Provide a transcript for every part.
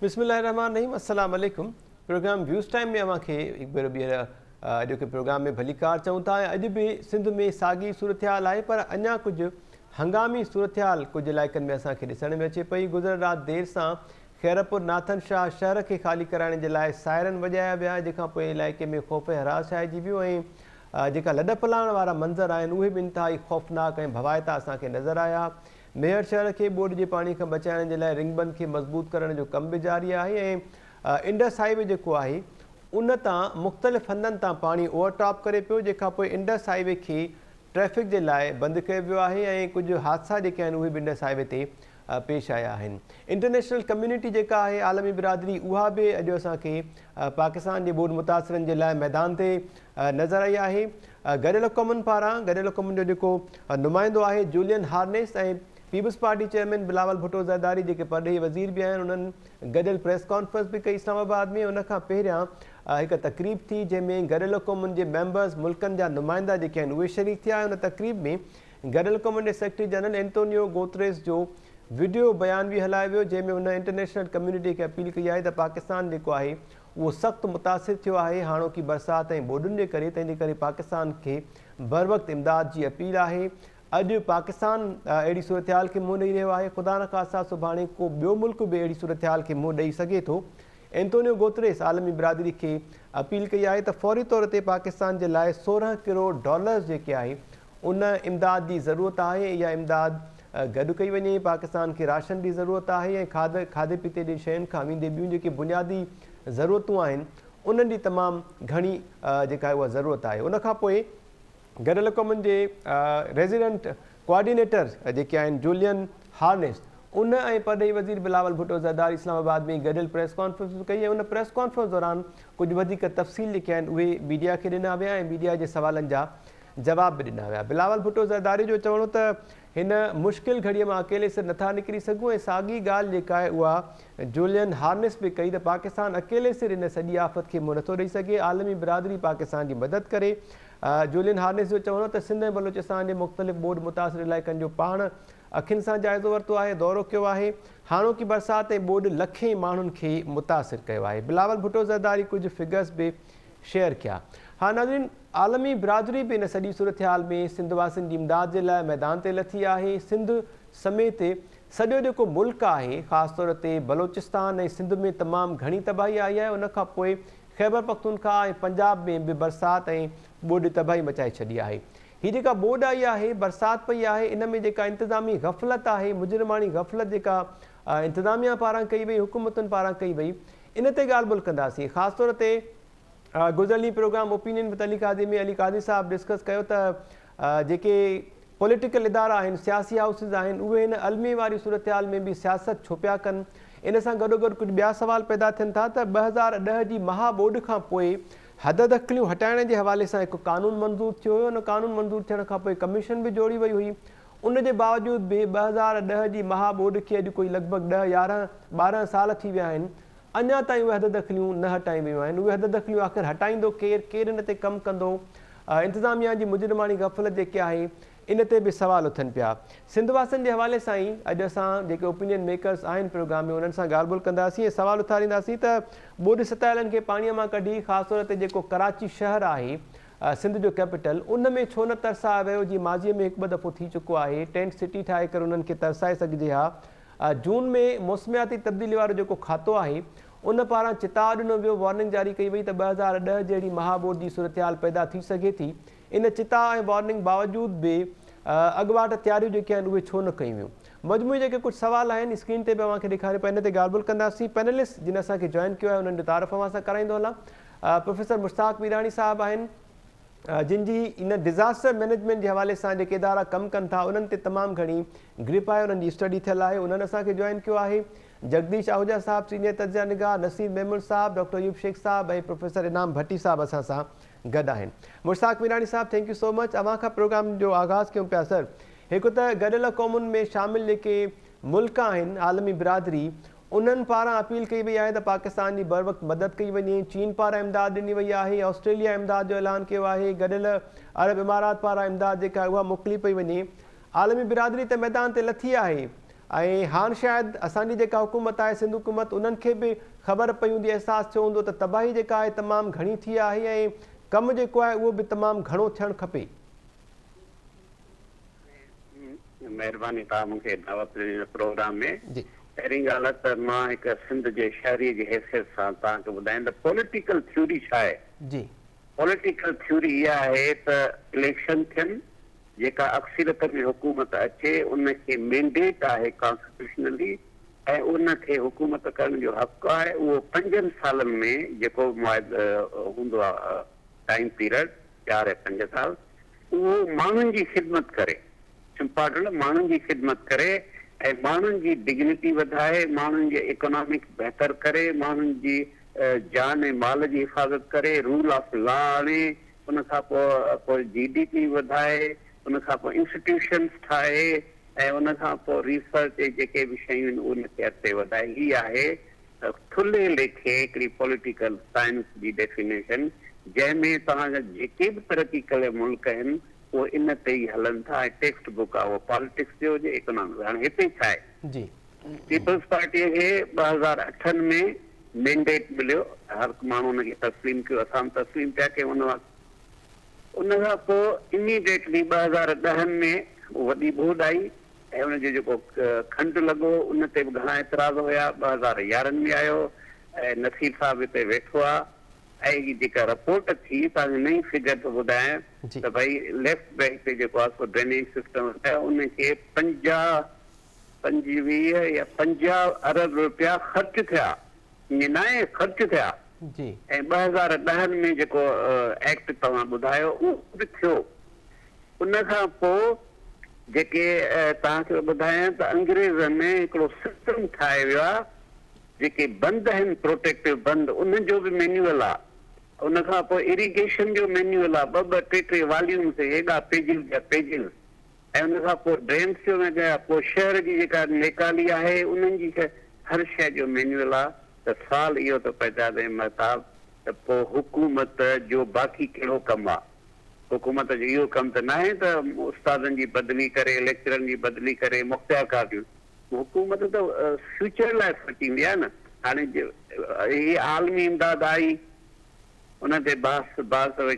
बिस्मिल्लाहिर्रहमानिर्रहीम अस्सलाम वालेकुम। प्रोग्राम व्यूज़ टाइम में अवांखे हिकु भेरो ॿीहर अॼु के प्रोग्राम में भलीकार चऊं था। अॼु भी सिंध में साॻी सूरत हाल आहे, पर अञा कुझु हंगामी सूरत हाल कुझु इलाइक़नि में असांखे ॾिसण में अचे पई। गुज़र राति देर सां खैरपुर नाथन शाह शहर खे ख़ाली कराइण जे लाइ सायरन वॼाया विया, जंहिंखां पोइ इलाइक़े में ख़ौफ़ हरास छाइजी वियो ऐं जेका लॾ पलाइण वारा मंज़र आहिनि उहे बि इंतिहाई ख़ौफ़नाक ऐं भवाइता असांखे नज़र आया। मेहर शहर के ॿोॾि जे पाणी खां बचाइण जे लाइ रिंगबंद खे मज़बूत करण जो कम भी जारी आहे ऐं इंडस हाईवे जेको आहे उन तां मुख़्तलिफ़ हंधनि तां पाणी ओवरटॉप करे पियो, जंहिंखां पोइ इंडस हाईवे खे ट्रैफ़िक जे लाइ बंदि कयो वियो आहे ऐं कुझु हादसा जेके आहिनि उहे बि इंडस हाईवे ते पेश आया आहिनि। इंटरनेशनल कम्यूनिटी जेका आहे आलमी बिरादरी उहा बि अॼु असांखे पाकिस्तान जे ॿोॾि मुतासिरनि जे लाइ मैदान ते नज़र आई आहे। गॾियल क़ौमुनि पारां गॾियल क़ौमुनि जो जेको नुमाइंदो आहे जूलियन हार्नेस ऐं Peoples party chairman Bilawal Bhutto Zardari जेके परॾेही वज़ीर बि आहिनि, उन्हनि गॾियल प्रेस कॉन्फ्रेंस बि कई इस्लामाबाद में। उनखां पहिरियां हिकु तक़रीब थी जंहिंमें गॾियल क़ौमुनि जे मेंबर्स मुल्कनि जा नुमाइंदा जेके आहिनि उहे शरीक थिया। उन तक़रीब में गॾियल क़ौमुनि जे सेक्रेटरी जनरल एंटोनियो गुतेरेस जो वीडियो बयान बि हलायो वियो, जंहिंमें उन इंटरनेशनल कम्यूनिटी खे अपील कई आहे त पाकिस्तान जेको आहे उहो सख़्तु मुतासिर थियो आहे हाणोकी बरसाति ऐं ॿोॾुनि जे करे, तंहिंजे करे पाकिस्तान खे बर वक़्तु इमदाद जी अपील आहे। अॼु पाकिस्तान अहिड़ी सूरत हाल खे मुंहुं ॾेई रहियो आहे, ख़ुदा न ख़ास्ता सुभाणे को ॿियो मुल्क बि अहिड़ी सूरत हाल खे मुंहुं ॾेई सघे थो। एंटोनियो गुतेरेस आलमी बिरादरी खे अपील कई आहे त फ़ौरी तौर ते पाकिस्तान जे लाइ 16 करोड़ डॉलर्स जेके आहे उन इमदाद जी ज़रूरत आहे। इहा इमदाद गॾु कई वञे। पाकिस्तान खे राशन जी ज़रूरत आहे ऐं खाधे पीते जी शयुनि खां वेंदे ॿियूं जेके बुनियादी ज़रूरतूं आहिनि उन्हनि जी तमामु घणी जेका आहे उहा ज़रूरत आहे। उनखां पोइ गॾियल क़ौमुनि जे रेज़िडेंट कोऑर्डिनेटर जेके आहिनि जूलियन हार्नेस उन ऐं परॾेही वज़ीर बिलावल भुट्टो ज़रदारी इस्लामाबाद में गॾियल प्रेस कॉन्फ्रेंस बि कई ऐं उन प्रेस कॉन्फ्रेंस दौरान कुझु वधीक तफ़सील जेके आहिनि उहे मीडिया खे ॾिना विया ऐं मीडिया जे सवालनि जा जवाब बि ॾिना विया। बिलावल भुट्टो ज़रदारी जो चवणो त हिन मुश्किल घड़ीअ मां अकेले सिर नथा निकिरी सघूं ऐं साॻी ॻाल्हि जेका आहे उहा जूलियन हार्नेस बि कई त पाकिस्तान अकेले सिर इन सॼी आफ़त खे मुंहुं नथो ॾेई सघे, आलमी बिरादरी पाकिस्तान जी मदद करे। जूलियन हार्नेस जो चवणो त सिंध ऐं बलोचिस्तान जे मुख़्तलिफ़ ॿोॾि मुतासिर इलाइक़नि जो पाण अखियुनि सां जाइज़ो वरितो आहे, दौरो कयो आहे। हाणोकी बरसाति ऐं ॿोॾि लखे माण्हुनि खे मुतासिर कयो आहे। बिलावल भुट्टो ज़रदारी कुझु फिगर्स बि शेयर कया। हा नाज़रीन, आलमी बिरादरी बि इन सॼी सूरत हाल में सिंध वासियुनि जी इमदाद जे लाइ मैदान ते लथी आहे। सिंध समेत सॼो जेको मुल्क आहे ख़ासि तौर ते बलोचिस्तान ऐं सिंध में तमामु घणी तबाही आई आहे। उनखां पोइ ख़ैबर पख्तूनख्वा ऐं पंजाब में बि बरसाति ऐं ॿोॾि तबाही मचाए छॾी आहे। हीअ जेका ॿोॾि आई आहे, बरसाति पई आहे, इन में जेका इंतिज़ामी ग़फ़लत आहे, मुजरिमाणी ग़फ़लत जेका इंतिज़ामिया पारां कई वई, हुकूमतुनि पारां कई वई, इन ते ॻाल्हि ॿोल कंदासीं। ख़ासि तौर ते गुज़िरियल प्रोग्राम ओपिनियन विद अली काज़ी में अली काज़ी साहब डिस्कस कयो त जेके पॉलिटिकल इदारा आहिनि, सियासी हाउसिस आहिनि, उहे हिन अलमी वारी सूरत हाल में बि सियासत छो पिया कनि। इन सां गॾोगॾु कुझु ॿिया सवाल पैदा थियनि था त 2010 जी महा ॿोॾि खां पोइ हद दख़लियूं हटाइण जे हवाले सां हिकु क़ानून मंज़ूर थियो हुयो। उन क़ानून मंज़ूर थियण खां पोइ कमीशन बि जोड़ी वई हुई। उन जे बावजूदि बि 2010 जी महा ॿोॾि खे अॼु कोई लॻभॻि 10, 11, 12 साल थी विया आहिनि, अञा ताईं उहे हद दख़लियूं न हटाई वियूं आहिनि। उहे हद दख़लियूं आख़िर हटाईंदो केरु इन ते कमु कंदो? इंतिज़ामिया जी मुजरिमाणी ग़फ़लत जेके आहे इन ते बि सवाल उथनि पिया। सिंध वासियुनि जे हवाले सां ई अॼु असां जेके ओपिनियन मेकर्स आहिनि प्रोग्राम में उन्हनि सां ॻाल्हि ॿोल कंदासीं ऐं सवाल उथारींदासीं त ॿोॾि सतायलनि खे पाणीअ मां कढी ख़ासि तौर ते जेको कराची शहर आहे सिंध जो कैपिटल, उन में छो न तरसायो वियो? जीअं माज़ीअ में हिकु ॿ दफ़ो थी चुको आहे, टेंट सिटी ठाहे करे उन्हनि खे तरसाए सघिजे हा। जून में मौसमियाती तब्दीली वारो जेको खातो आहे उन पारां चिताव ॾिनो वियो, वार्निंग जारी कई वई त 2010 जहिड़ी महा ॿोॾि जी सूरत हाल पैदा थी सघे थी। इन चिताव ऐं वार्निंग बावजूदि बि अॻुवाट तयारियूं जेके आहिनि उहे छो न कयूं वियूं? मजमूई जेके कुझु सवाल आहिनि स्क्रीन ते बि अव्हांखे ॾेखारियो पिया, इन ते ॻाल्हि ॿोल कंदासीं। पैनलिस्ट जिन असांखे जॉइन कयो आहे उन्हनि जो तारीफ़ अव्हां सां कराईंदो हलां। प्रोफेसर मुश्ताक वीराणी साहब आहिनि, जिन जी इन डिज़ास्टर मैनेजमेंट जे हवाले सां जेके इदारा कमु कनि था उन्हनि ते तमामु घणी ग्रिप आहे, उन्हनि जी स्टडी थियल आहे, उन्हनि असांखे जॉइन कयो आहे। जगदीश आहूजा साहब सीनियर तज्ज़िया निगाह, नसीर मेमन साहब, डॉक्टर अयूब शेख साहब ऐं प्रोफेसर इनाम भट्टी साहब असां सां गॾु आहिनि। मुश्ताक वीराणी साहब, थैंक यू सो मच। अव्हां खां प्रोग्राम जो आगाज़ कयूं पिया। सर, हिकु त गॾियल क़ौमुनि में शामिल जेके मुल्क आहिनि आलमी बिरादरी, उन्हनि पारां अपील कई वई आहे त पाकिस्तान जी बर वक़्तु मदद कई वञे। चीन पारां इमदाद ॾिनी वई आहे, ऑस्ट्रेलिया इमदाद जो ऐलान कयो आहे, गॾियल अरब इमारात पारां इमदाद जेका आहे उहा मोकिली पई वञे। आलमी बिरादरी त मैदान ते लथी आहे, ऐं हाणे शायदि असांजी जेका हुकूमत आहे सिंध हुकूमत उन्हनि खे बि ख़बर पई हूंदी, अहसासु थियो हूंदो त तबाही जेका आहे तमामु घणी थी आहे ऐं कमु जेको आहे उहो बि तमामु घणो थियणु खपे। महिरबानी तव्हां मूंखे दावत ॾिनी प्रोग्राम में। पहिरीं ॻाल्हि त मां हिकु सिंध जे शहरी जी हैसियत सां तव्हांखे ॿुधायां त पॉलिटिकल थ्योरी छा आहे। जी पॉलिटिकल थ्योरी इहा आहे त इलेक्शन थियनि, जेका अक्सरियत में हुकूमत अचे उनखे मैंडेट आहे कॉन्स्टिट्यूशनली ऐं उनखे हुकूमत करण जो हक़ आहे। उहो 5 सालनि में जेको हूंदो आहे टाइम पीरियड 4 या 5 साल, उहो माण्हुनि जी ख़िदमत करे, इम्पॉर्टेंट माण्हुनि जी ख़िदमत करे ऐं माण्हुनि जी डिग्निटी वधाए, माण्हुनि जे इकोनॉमिक बहितर करे, माण्हुनि जी जान ऐं माल जी हिफ़ाज़त करे, रूल ऑफ लॉ आणे, उन खां पोइ GDP वधाए, उन खां पोइ इंस्टीट्यूशन्स ठाहे ऐं उन खां पोइ रिसर्च ऐं जेके बि शयूं आहिनि उनखे अॻिते वधाए। ही आहे थुल्हे लेखे हिकिड़ी पॉलिटिकल साइंस जी डेफिनेशन, जंहिंमें तव्हांजा जेके बि तरक़ी कयल मुल्क आहिनि उहो इन ते ई हलनि था। ऐं टेक्स्ट बुक आहे उहो पॉलिटिक्स जो हुजे, इकोनॉमिक्स। हाणे हिते छा आहे, जी पीपल्स पार्टीअ खे 2008 में मैंडेट मिलियो, हर माण्हू हुनखे तस्लीम कयो, असां बि तस्लीम पिया कयूं उन वक़्तु। उन खां पोइ इमीडिएटली 2010 में वॾी ॿोॾ आई ऐं उनजो जेको खंडु लॻो उन ते बि घणा एतिराज़ हुया। 2011 में आयो ऐं नसीर साहिबु हिते वेठो आहे ऐं ही जेका रिपोर्ट थी, तव्हांखे नई फिगर थो ॿुधायां त भई लेफ्ट बैंक ते जेको आहे ड्रेनेज सिस्टम उनखे 25 या 50 अरब रुपया ख़र्च थिया, ईअं न आहे ख़र्च थिया। ऐं 2010 में जेको एक्ट तव्हां ॿुधायो उहो बि थियो। उन खां पोइ जेके तव्हांखे ॿुधायां त अंग्रेज़नि हिकिड़ो सिस्टम ठाहे वियो आहे, जेके बंदि आहिनि प्रोटेक्टिव बंदि, उनजो बि मैन्युअल आहे। उन खां पोइ इरिगेशन जो मैन्युअल आहे, 2-2, 3-3 वॉल्यूम्स, हेॾा पेजिस जा पेजिस। ऐं उन खां पोइ ड्रेन्स जो पोइ शहर जी जेका नेकाली आहे उन्हनि जी हर शइ जो मैन्युअल आहे। त सुवाल इहो थो पैदा थिए महताब त पोइ हुकूमत जो बाक़ी कहिड़ो कमु आहे। हुकूमत जो इहो कमु त न आहे त उस्तादनि जी बदिली करे, लेक्चरनि जी बदिली करे, मुख़्तियार कारगियूं। हुकूमत त फ्यूचर लाइ सोचींदी आहे न। हाणे ही आलमी इमदाद आई, उन ते बास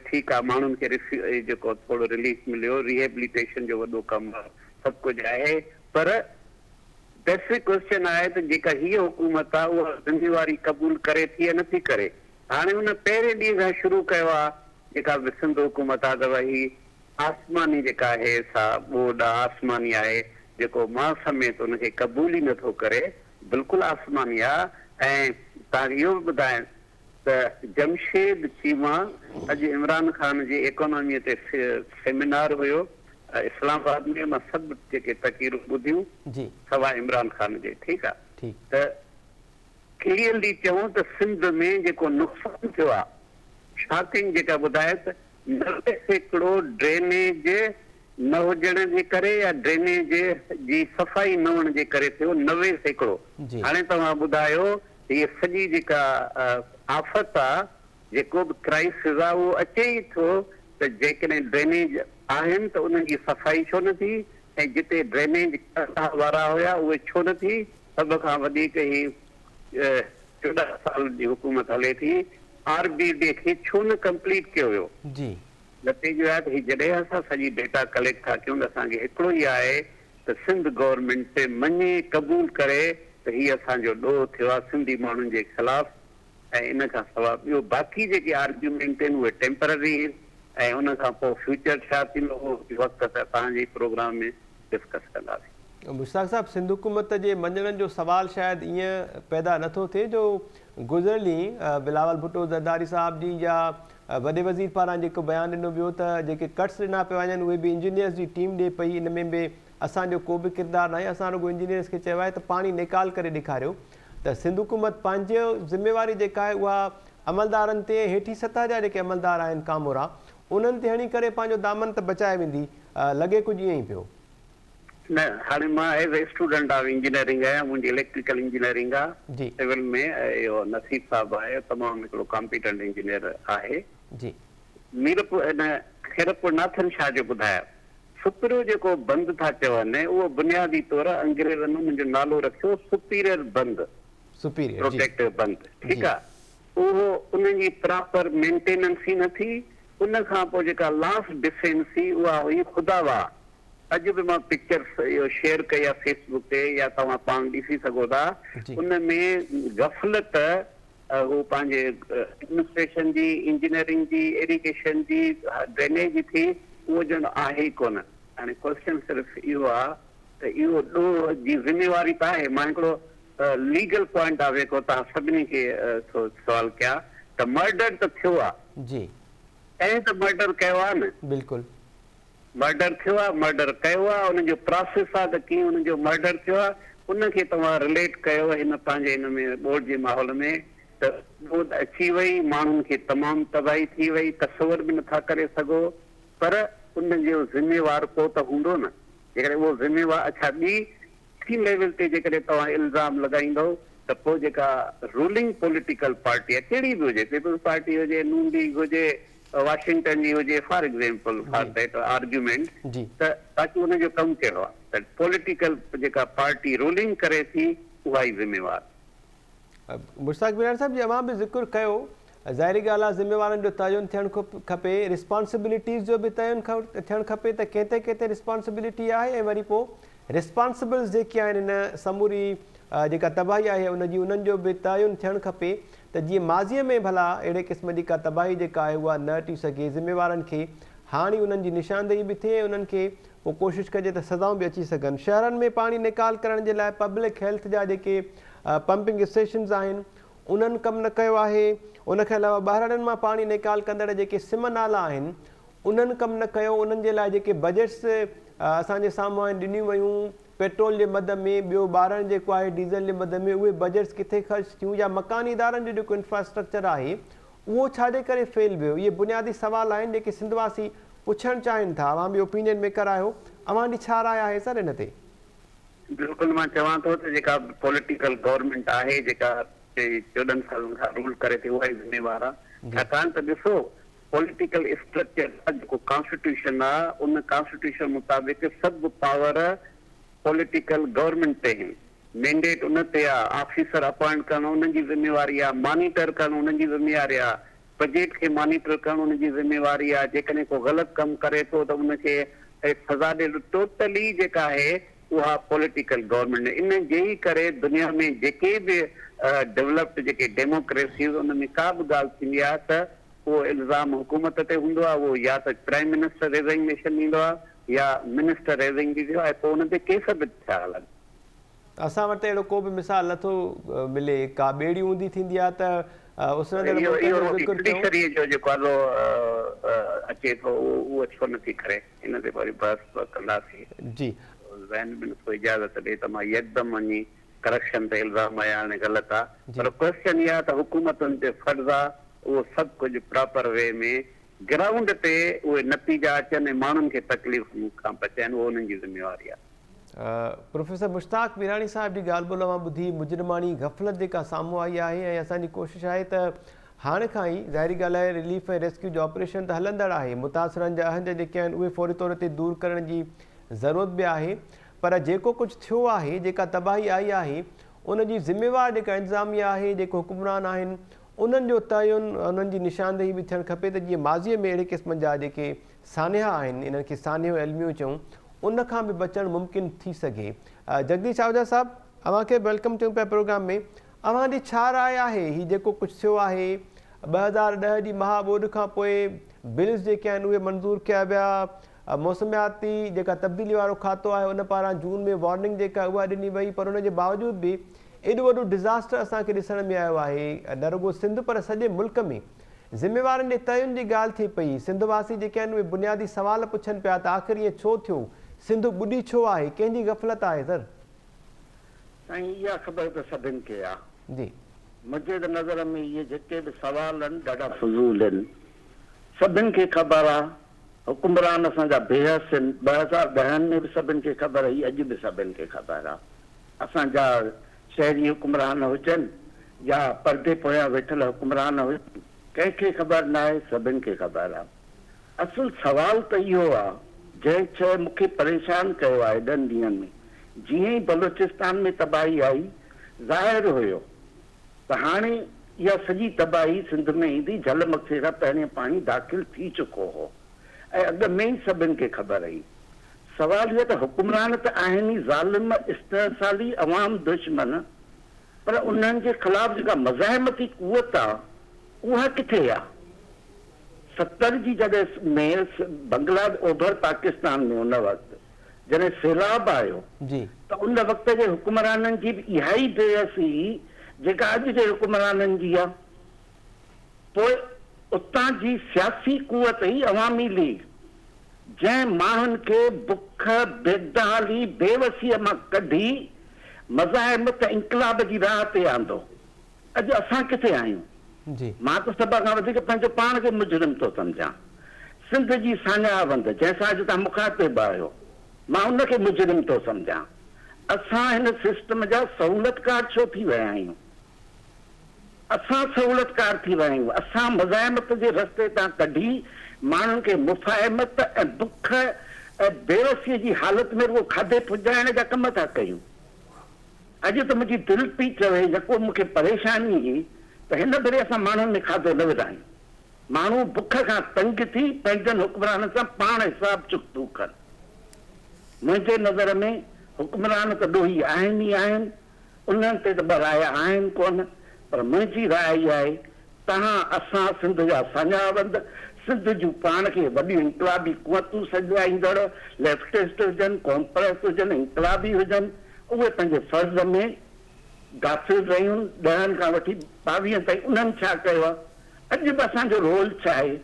ठीकु आहे, माण्हुनि खे जेको थोरो रिलीफ मिलियो, रिहेबिलिटेशन जो वॾो कमु आहे, सभु कुझु आहे। पर बेसिक क्वेश्चन आहे त जेका हीअ हुकूमत आहे उहा ज़िम्मेवारी क़बूल करे थी या नथी करे। हाणे हुन पहिरें ॾींहं खां शुरू कयो आहे जेका बि सिंध हुकूमत आहे त भई आसमानी जेका आहे सा ॿोॾ आसमानी आहे, जेको मां समेत उनखे क़बूल ई नथो करे, बिल्कुलु आसमानी आहे। ऐं तव्हांखे इहो बि ॿुधायां त जमशेद चीमा अॼु इमरान ख़ान जी इकोनॉमीअ ते सेमिनार हुयो इस्लामाबाद में। मां सभु जेके तक़रीरूं ॿुधियूं सवाइ इमरान ख़ान जे, ठीकु आहे। त क्लियरली चऊं त सिंध में जेको नुक़सानु थियो आहे, शॉकिंग जेका ॿुधाए त 90% ड्रेनेज न हुजण जे करे या ड्रेनेज जी सफ़ाई न हुअण जे करे थियो, 90%। हाणे तव्हां ॿुधायो हीअ सॼी जेका आफ़त आहे, जेको बि क्राइसिस आहे उहो अचे ई थो त जेकॾहिं ड्रेनेज आहिनि त उन्हनि जी सफ़ाई छो न थी, ऐं जिते ड्रेनेज वारा हुया उहे छो न थी। सभ खां वधीक ही 14 साल जी हुकूमत हले थी, RBD खे छो न कंप्लीट कयो वियो। नतीजो आहे त ही जॾहिं असां सॼी डेटा कलेक्ट था कयूं त असांखे हिकिड़ो ई आहे त सिंध गवर्नमेंट मञे क़बूल करे त हीअ असांजो ॾोह थियो आहे सिंधी माण्हुनि जे ख़िलाफ़। ऐं इन खां सवाइ ॿियो बाक़ी जेके आर्ग्यूमेंट आहिनि उहे टेम्पररी आहिनि। ऐं उन खां पोइ फ्यूचर छा थींदो उहो वक़्तु असां तव्हांजे प्रोग्राम में डिस्कस कंदासीं। मुश्ताक साहब, सिंध हुकूमत जे मञण जो सवाल शायदि ईअं पैदा नथो थिए जो गुज़िरियल ॾींहुं बिलावल भुट्टो ज़रदारी साहिब जी या वॾे वज़ीर पारां जेको बयानु ॾिनो वियो त जेके कट्स ॾिना पिया वञनि उहे बि इंजीनियर्स जी टीम ॾिए पई, इन में बि असांजो को बि किरदारु न आहे, असां रुॻो इंजीनियर्स खे चयो आहे त पाणी निकाल करे ॾेखारियो। त सिंध हुकूमत पंहिंजो ज़िम्मेवारी जेका आहे उहा अमलदारनि ते, हेठी सतह जा जेके अमलदार आहिनि कामोरा, उन्हनि ते हणी करे पंहिंजो दामन त बचाए वेंदी, लॻे कुझु ईअं ई पियो। न, हाणे मां as a student of engineering आहियां, मुंहिंजी इलेक्ट्रिकल इंजीनियरिंग आहे सिविल में। इहो नसीब साहिबु आहे, तमामु हिकिड़ो कॉम्पिटेंट इंजीनियर आहे। मीरपुर इन खैरपुर नाथन शाह जो ॿुधाया सुपिरियो जेको बंदि था चवनि उहो बुनियादी तौर अंग्रेज़नि हुनजो नालो रखियो सुपीरियर बंदि, प्रोटेक्टिव बंदि, ठीकु आहे। उहो उनजी प्रॉपर मेंटेनेंस ई न थी। उन खां पोइ जेका लास्ट डिफेंस हुई उहा हुई खुदावा। अॼु बि मां पिक्चर इहो शेयर कई आहे फेसबुक ते, या तव्हां पाण ॾिसी सघो था। उन में गफ़लत उहो पंहिंजे एडमिनिस्ट्रेशन जी, इंजीनियरिंग जी, एजुकेशन जी, ड्रेनेज जी थी, उहो ॼण आहे ई कोन। हाणे क्वेश्चन सिर्फ़ु इहो आहे त इहो ॾोह जी ज़िमेवारी त आहे। मां हिकिड़ो लीगल पॉइंट आहे जेको तव्हां सभिनी खे सवाल कया त मर्डर त थियो आहे जी, ऐं त मर्डर कयो आहे न, बिल्कुलु मर्डर थियो आहे, मर्डर कयो आहे, उनजो प्रोसेस आहे त कीअं उनजो मर्डर थियो आहे, उनखे तव्हां रिलेट कयो हिन पंहिंजे हिन में ॿोॾि जे माहौल में, त ॿोॾि अची वई, माण्हुनि खे तमामु तबाही थी वई, तसवर बि नथा करे सघो। पर उनजो ज़िम्मेवार को त हूंदो न। जेकॾहिं उहो ज़िम्मेवार अच्छा ॿी लेवल ते जेकॾहिं तव्हां इल्ज़ाम लॻाईंदव त पोइ जेका रूलिंग पॉलिटिकल पार्टी आहे, कहिड़ी बि हुजे, पीपल्स पार्टी हुजे, नून लीग हुजे, वाशिंगटन जी हुजे, for example for that argument, त ताकी उनजो कमु कहिड़ो आहे त पॉलिटिकल जेका पार्टी रूलिंग करे थी उहा ई ज़िम्मेवार। मुश्ताक बिरार साहब जी अवां बि ज़िक्र कयो, ज़ाहिरी ॻाल्हि आहे ज़िम्मेवारनि जो तयन थियणु खपे, रिस्पॉन्सिबिलिटीज़ जो बि तयन थियणु खपे त किथे किथे रिस्पॉन्सिबिलिटी आहे, ऐं वरी पोइ रिस्पॉन्सिबल्स जेके आहिनि हिन समूरी जेका तबाही आहे उनजी उन्हनि जो बि तयन थियणु खपे त जीअं माज़ीअ में भला अहिड़े क़िस्म जी का तबाही जेका आहे उहा न अची सघे। ज़िम्मेवारनि खे हाणे उन्हनि जी निशानदेही बि थिए, उन्हनि खे पोइ कोशिशि कजे त सज़ाऊं बि अची सघनि। शहरनि में पाणी निकाल करण जे लाइ पब्लिक हेल्थ जा जेके पंपिंग स्टेशन्स आहिनि उन्हनि कमु न कयो आहे। उनखे अलावा ॿाहिराड़नि मां पाणी निकाल कंदड़ जेके सिम नाला आहिनि उन्हनि कमु न कयो। उन्हनि जे लाइ जेके बजट्स असांजे साम्हूं आहिनि ॾिनियूं वयूं पेट्रोल जे मद में, ॿियो ॿारनि जेको आहे डीज़ल जे मद में, उहे बजट्स किथे ख़र्च थियूं, या मकानी इदारनि जो जेको इंफ्रास्ट्रक्चर आहे उहो छाजे करे फेल वियो। इहे बुनियादी सवाल आहिनि जेके सिंधवासी पुछणु चाहिनि था। अवां बि ओपिनियन मेकर आहियो, अवां जी छा राय आहे सर हिन ते? बिल्कुलु मां चवां थो त जेका पॉलिटिकल गवर्नमेंट आहे जेका 14 सालनि खां रूल करे थी उहा ई ज़िम्मेवार आहे। छाकाणि त ॾिसो पॉलिटिकल स्ट्रक्चर जेको कॉन्स्टिट्यूशन आहे उन कॉन्स्टिट्यूशन मुताबिक़ सभु पावर पॉलिटिकल गवर्नमेंट ते आहिनि। मैंडेट उन ते आहे, ऑफिसर अपॉइंट करणु उन्हनि जी ज़िम्मेवारी आहे, मॉनिटर करणु उन्हनि जी ज़िम्मेवारी आहे, बजट खे मॉनिटर करणु उनजी ज़िम्मेवारी आहे। जेकॾहिं को ग़लति कमु करे थो त उनखे सज़ा ॾियणु टोटली जेका आहे उहा पॉलिटिकल गवर्नमेंट। इन जे ई करे दुनिया में जेके बि डेवलप्ड जेके डेमोक्रेसीज़ उन में का बि ॻाल्हि थींदी आहे त उहो इल्ज़ाम हुकूमत ते हूंदो आहे। उहो या त प्राइम मिनिस्टर रेज़िग्नेशन ॾींदो आहे या मिनिस्टर रेज़िग्नेशन ॾींदो आहे, पोइ उन ते केस बि थिया हलनि। असां वटि अहिड़ो को बि मिसाल नथो मिले। का ॿेड़ी हूंदी थींदी आहे त जो जेको आहे अचे थो उहो छो नथी करे, इन ते वरी बहस कंदासीं। जी इजाज़त ॾे त मां यकदमि वञी करप्शन ते इल्ज़ाम आणणु ग़लति आहे। पर क्वेश्चन इहा आहे त हुकूमतुनि ते फर्ज़ आहे उहो सभु कुझु प्रॉपर वे में ग्राउंड ते उहे नतीजा अचनि ऐं माण्हुनि खे तकलीफ़ खां बचाइनि, उहो उन्हनि जी ज़िम्मेवारी आहे। प्रोफेसर मुश्ताक मीराणी साहिब जी ॻाल्हि ॿोल मां ॿुधी, मुजरिमाणी गफ़लत जेका साम्हूं आई आहे, ऐं असांजी कोशिशि आहे त हाणे खां ई ज़ाहिरी ॻाल्हि आहे रिलीफ ऐं रेस्क्यू जो ऑपरेशन त हलंदड़ आहे। मुतासिरनि जा अहंज जेके आहिनि उहे फौरी तौर ते दूरि करण जी ज़रूरत बि आहे। पर जेको कुझु थियो आहे, जेका तबाही आई आहे, उनजी ज़िम्मेवार जेका इंतिज़ामिया आहे, जेके हुकुमरान आहिनि उन्हनि जो तयन, उन्हनि जी निशानदेही बि थियणु खपे त जीअं माज़ीअ में अहिड़े क़िस्म जा जेके सानिहा आहिनि, इन्हनि खे सानिहो एल्मियूं चऊं, उन खां बि बचणु मुमकिन थी सघे। जगदीश आहूजा साहब, अव्हांखे वेलकम चऊं पिया प्रोग्राम में। अव्हांजी छा राय आहे हीउ जेको कुझु थियो आहे 2010 जी महाॿोॾि खां पोइ बिल्स जेके आहिनि उहे मंज़ूर कया विया, मौसमियाती जेका तब्दीली वारो खातो आहे उन पारां जून में वार्निंग जेका उहा ॾिनी वई, पर उनजे बावजूद बि एॾो वॾो डिज़ास्टर असांखे ॾिसण में आयो आहे। न रुॻो सिंध पर सॼे मुल्क में ज़िम्मेवारनि जे तयन जी ॻाल्हि थी पई। सिंधवासी जेके आहिनि उहे बुनियादी सवाल पुछनि पिया त आख़िर ईअं छो थियो, सिंध ॿुॾी छो आहे, कंहिंजी गफ़लत आहे सर? साईं इहा ख़बर त सभिनि खे आहे। जी मुंहिंजे त नज़र में इहे जेके बि सवाल आहिनि ॾाढा फज़ूल आहिनि। सभिनि खे ख़बर आहे हुकुमरान असांजा बेहस आहिनि। 2010 में बि सभिनि खे ख़बर हुई, अॼु बि सभिनि खे ख़बर आहे। असांजा शहरी हुकुमरान हुजनि या परदे पोयां वेठल हुकुमरान हुजनि, कंहिंखे ख़बर न आहे, सभिनि खे ख़बर आहे। असुल सवाल त इहो आहे जंहिं शइ मूंखे परेशान कयो आहे 2 ॾींहंनि में, जीअं ई बलूचिस्तान में तबाही आई ज़ाहिर हुयो त हाणे इहा सॼी तबाही सिंध में ईंदी। जल मथे खां पहिरियों पाणी दाख़िल थी चुको हो ऐं अॻ में ई सभिनि खे ख़बर हुई। सवाल इहो त हुकुमरान त आहिनि ई ज़ालिम, इस्तेहसाली, अवाम दुश्मन, पर उन्हनि जे ख़िलाफ़ जेका मज़ाहिमती कुवत आहे उहा किथे आहे? 70 जी जॾहिं में ओभर पाकिस्तान में उन वक़्तु जॾहिं सैलाब आयो त उन वक़्त जे हुकुमराननि जी बि इहा ई बेअस हुई जेका अॼु जे हुकुमराननि जी आहे। पोइ उतां जी सियासी कुवत हुई अवामी लीग, जंहिं माण्हुनि खे बुख, बेदहाली, बेवसीअ मां कढी मज़ाहिमत इनकलाब जी राह ते आंदो। अॼु असां किथे आहियूं? मां त सभ खां वधीक पंहिंजो पाण खे मुजरिम थो सम्झां। सिंध जी सान्यावंद जंहिंसां अॼु तव्हां मुखातिब आहियो, मां उनखे मुजरिम थो सम्झां। असां हिन सिस्टम जा सहूलियतकार छो थी विया आहियूं? असां सहूलियतकार थी विया आहियूं। असां मज़ाहिमत जे रस्ते तां कढी माण्हुनि खे मुफ़ाहिमत ऐं बुख ऐं बेवसीअ जी हालत में रुगो खाधे पुॼाइण जा कम था कयूं। अॼु त मुंहिंजी दिलि पई चवे जेको मूंखे परेशानी हुई त हिन भेरे असां माण्हुनि में खाधो न विधायूं। माण्हू बुख खां तंग थी पंहिंजनि हुकुमराननि सां पाण हिसाब चुकतूं कनि। मुंहिंजे नज़र में हुकुमरान त ॾोही आहिनि ई आहिनि, उन्हनि ते त ॿ राय आहिनि कोन, पर मुंहिंजी राय इहा आहे तव्हां असां सिंध जा सान्यावंद, सिंध जूं पाण खे वॾियूं इनकलाबी कुवतूं सॼाईंदड़ लेफ्टिस्ट हुजनि, कॉम्प्रेस हुजनि, इनकलाबी हुजनि, उहे पंहिंजे फर्ज़ में गाफ़िल रहियूं 10 खां वठी 22 ताईं। उन्हनि छा कयो आहे? अॼु बि असांजो रोल छा आहे?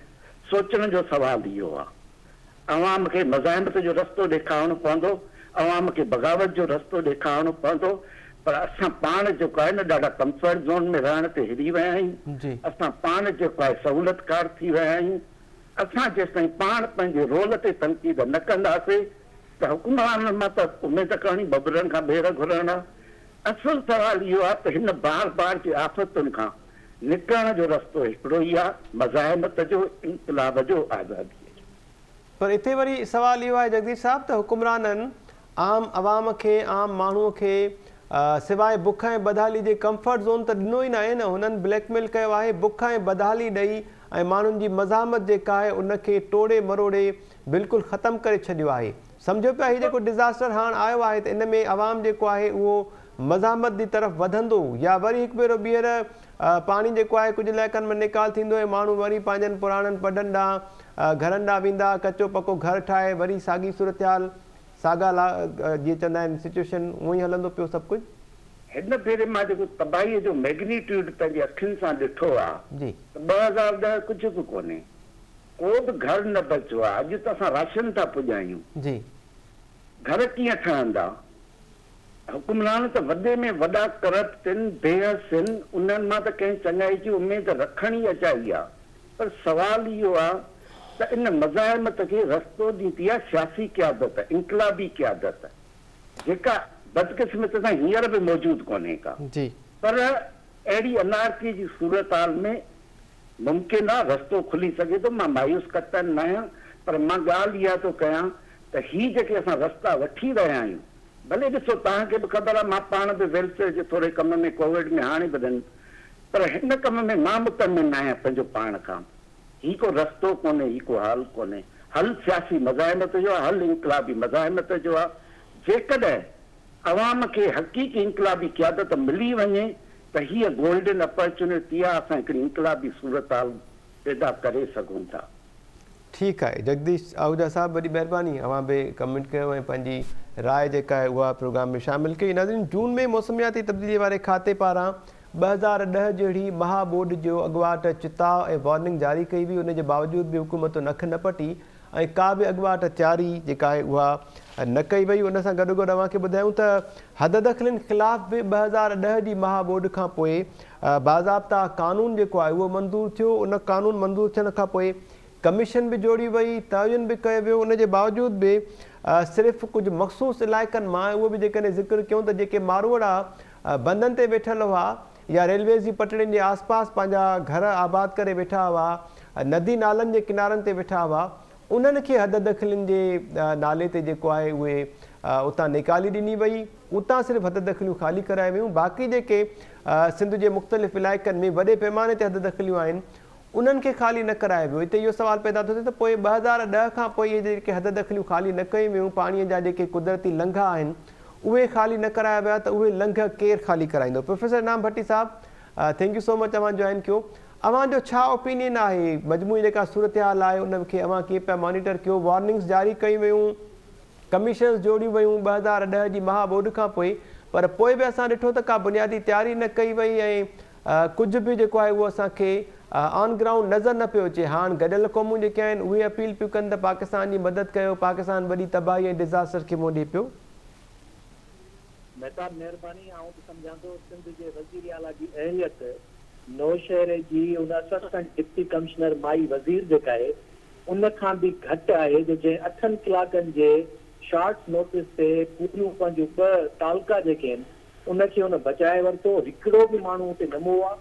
सोचण जो सवाल इहो आहे। अवाम खे मज़ाहिमत जो रस्तो ॾेखारणो पवंदो, अवाम खे बग़ावत जो रस्तो ॾेखारणो पवंदो, पर असां पाण जेको आहे न ॾाढा कंफर्ट ज़ोन में रहण ते हिरी विया आहियूं। असां पाण जेको आहे सहूलियतकार थी विया आहियूं। असां जेसिताईं पाण पंहिंजे रोल ते तनक़ीद न कंदासीं त हुकुमराननि मां त उमेद करणी बबरनि खां ॿेर घुरण आहे। असल सवाल इहो आहे त हिन बार बार जी आफ़तुनि खां निकिरण जो रस्तो हिकिड़ो ई आहे, मज़ाहिमत जो, इनकलाब जो, आज़ादीअ जो। पर इते वरी सवाल इहो आहे जगदीश साहब त हुकुमराननि आम अवाम खे, आम माण्हूअ खे सवाइ बुख ऐं बदहाली जे कंफर्ट ज़ोन त ॾिनो ई न आहे न। हुननि ब्लैकमेल कयो आहे, बुख ऐं बदहाली ॾेई ऐं माण्हुनि जी मज़ामत जेका आहे उनखे टोड़े मरोड़े बिल्कुलु ख़तमु करे छॾियो आहे। सम्झो पिया हीउ जेको डिज़ास्टर हाणे आयो आहे त इन में अवाम जेको आहे उहो मज़ामत जी तरफ़ वधंदो, या वरी हिकु भेरो ॿीहर पाणी जेको आहे कुझु इलाइक़नि में निकाल थींदो ऐं माण्हू वरी पंहिंजनि पुराणनि पडनि ॾांहुं घरनि ॾांहुं वेंदा, कचो पको घर ठाहे वरी साॻी सूरत हाल साॻा जीअं चवंदा आहिनि सिचुएशन उहो ई हलंदो पियो सभु कुझु। हिन भेरे मां जेको तबाहीअ जो मैग्नीट्यूड पंहिंजी अखियुनि सां ॾिठो आहे, 2010 कुझु बि कोन्हे, को बि घर न बचियो आहे। अॼु त असां राशन था पुॼायूं, घर कीअं ठहंदा? हुकुमरान त वॾे में वॾा करप्ट आहिनि, बेहस आहिनि, उन्हनि मां त कंहिं चङाई जी उमेद रखणी अचाई आहे। पर सवाल इहो आहे त इन मज़ाहिमत खे रस्तो ॾींदी आहे सियासी क़यादत, इनकलाबी क़यादत, जेका बदकिस्मत सां हींअर बि मौजूदु कोन्हे का। पर अहिड़ी अनारकी जी सूरत हाल में मुमकिन आहे रस्तो खुली सघे थो। मां मायूस कतन न आहियां, पर मां ॻाल्हि इहा थो कयां त ही जेके असां रस्ता वठी रहिया आहियूं, भले ॾिसो तव्हांखे बि ख़बर आहे मां पाण बि वेलफेयर जे थोरे कम में कोविड में हाणे बि ॾियनि, पर हिन कम में मां मुतमिन आहियां पंहिंजो पाण खां। ही को रस्तो कोन्हे, ही को हल कोन्हे। हल सियासी मज़ाहिमत जो आहे, हल इनकलाबी मज़ाहिमत जो आहे। जेकॾहिं अवाम खे हक़ीक़ी इनकलाबी क़यादत मिली वञे त हीअ गोल्डन अपॉर्चुनिटी आहे, असां हिकिड़ी इनकलाबी सूरत हाल पैदा करे सघूं था। ठीकु आहे जगदीश आहूजा साहब, वॾी महिरबानी, अवां बि कमेंट कयो ऐं पंहिंजी राय जेका आहे उहा प्रोग्राम में शामिलु कई। नाज़रीन, जून में मौसमियाती तब्दीली वारे खाते पारां 2010 जहिड़ी महाबोर्ड जो अॻुवाट चिताव ऐं वॉर्निंग जारी कई हुई। उनजे बावजूदि बि हुकूमत नख न पटी ऐं का बि अॻुवाट तयारी जेका आहे उहा न कई वई। उन सां गॾोगॾु अव्हांखे ॿुधायूं त हद दख़लनि ख़िलाफ़ बि 2010 जी महाबोर्ड खां पोइ बाज़ाब्ता कानून जेको आहे उहो मंज़ूरु थियो। उन कानून मंज़ूरु थियण खां पोइ कमीशन बि जोड़ी वई, तयन बि कयो वियो। उनजे बावजूदि बि सिर्फ़ु कुझु मख़सूस इलाइक़नि मां, उहो बि जेकॾहिं ज़िक्र कयूं त जेके मारवाड़ा बंधनि ते वेठल हुआ या रेलवे जी पटड़ियुनि जे आसपास पंहिंजा घर आबाद करे वेठा हुआ, नदी नालनि जे किनारनि ते वेठा हुआ, उन्हनि खे हद दख़लनि जे नाले ते जेको आहे उहे उतां निकाली ॾिनी वई, उतां सिर्फ़ु हद दख़लियूं ख़ाली कराए वियूं। बाक़ी जेके सिंध जे मुख़्तलिफ़ इलाइक़नि में वॾे पैमाने ते हद दख़लियूं आहिनि उन्हनि खे ख़ाली न कराए वियो। हिते इहो सुवाल पैदा थो थिए त पोइ 2010 खां पोइ इहे जेके हद दख़लियूं ख़ाली न कयूं वियूं, पाणीअ जा जेके कुदरती लंघा आहिनि उहे ख़ाली न कराया विया, त उहे लंघ केरु ख़ाली कराईंदो? प्रोफेसर इनाम भट्टी साहब, थैंक यू सो मच अवां जॉइन कयो। अवांजो छा ओपिनियन आहे मजमूई जेका सूरत हाल आहे उन खे अवां कीअं पिया मॉनिटर कयो? वार्निंग्स जारी कयूं वियूं, कमीशन्स जोड़ियूं वियूं 2010 जी महाबोड खां पोइ, पर पोइ बि असां ॾिठो त का बुनियादी तयारी न कई वई ऐं कुझु बि जेको आहे उहो असांखे ऑन ग्राउंड नज़र न पियो अचे। हाणे गॾियल क़ौमूं जेके आहिनि उहे अपील पियूं कनि त पाकिस्तान जी मदद कयो, पाकिस्तान वॾी तबाही ऐं डिज़ास्टर खे मुंहुं ॾिए पियो। महताब महिरबानी, आउं त सम्झां थो सिंध जे वज़ीर आला जी अहलियत नौशहर जी उन असिस्टेंट डिप्टी कमिश्नर माई वज़ीर जेका आहे उन खां बि घटि आहे, जो जंहिं 8 कलाकनि जे शॉर्ट नोटिस ते पूरियूं पंहिंजूं 2 तालका जेके आहिनि उनखे उन बचाए वरितो। हिकिड़ो बि माण्हू उते न मुओ आहे,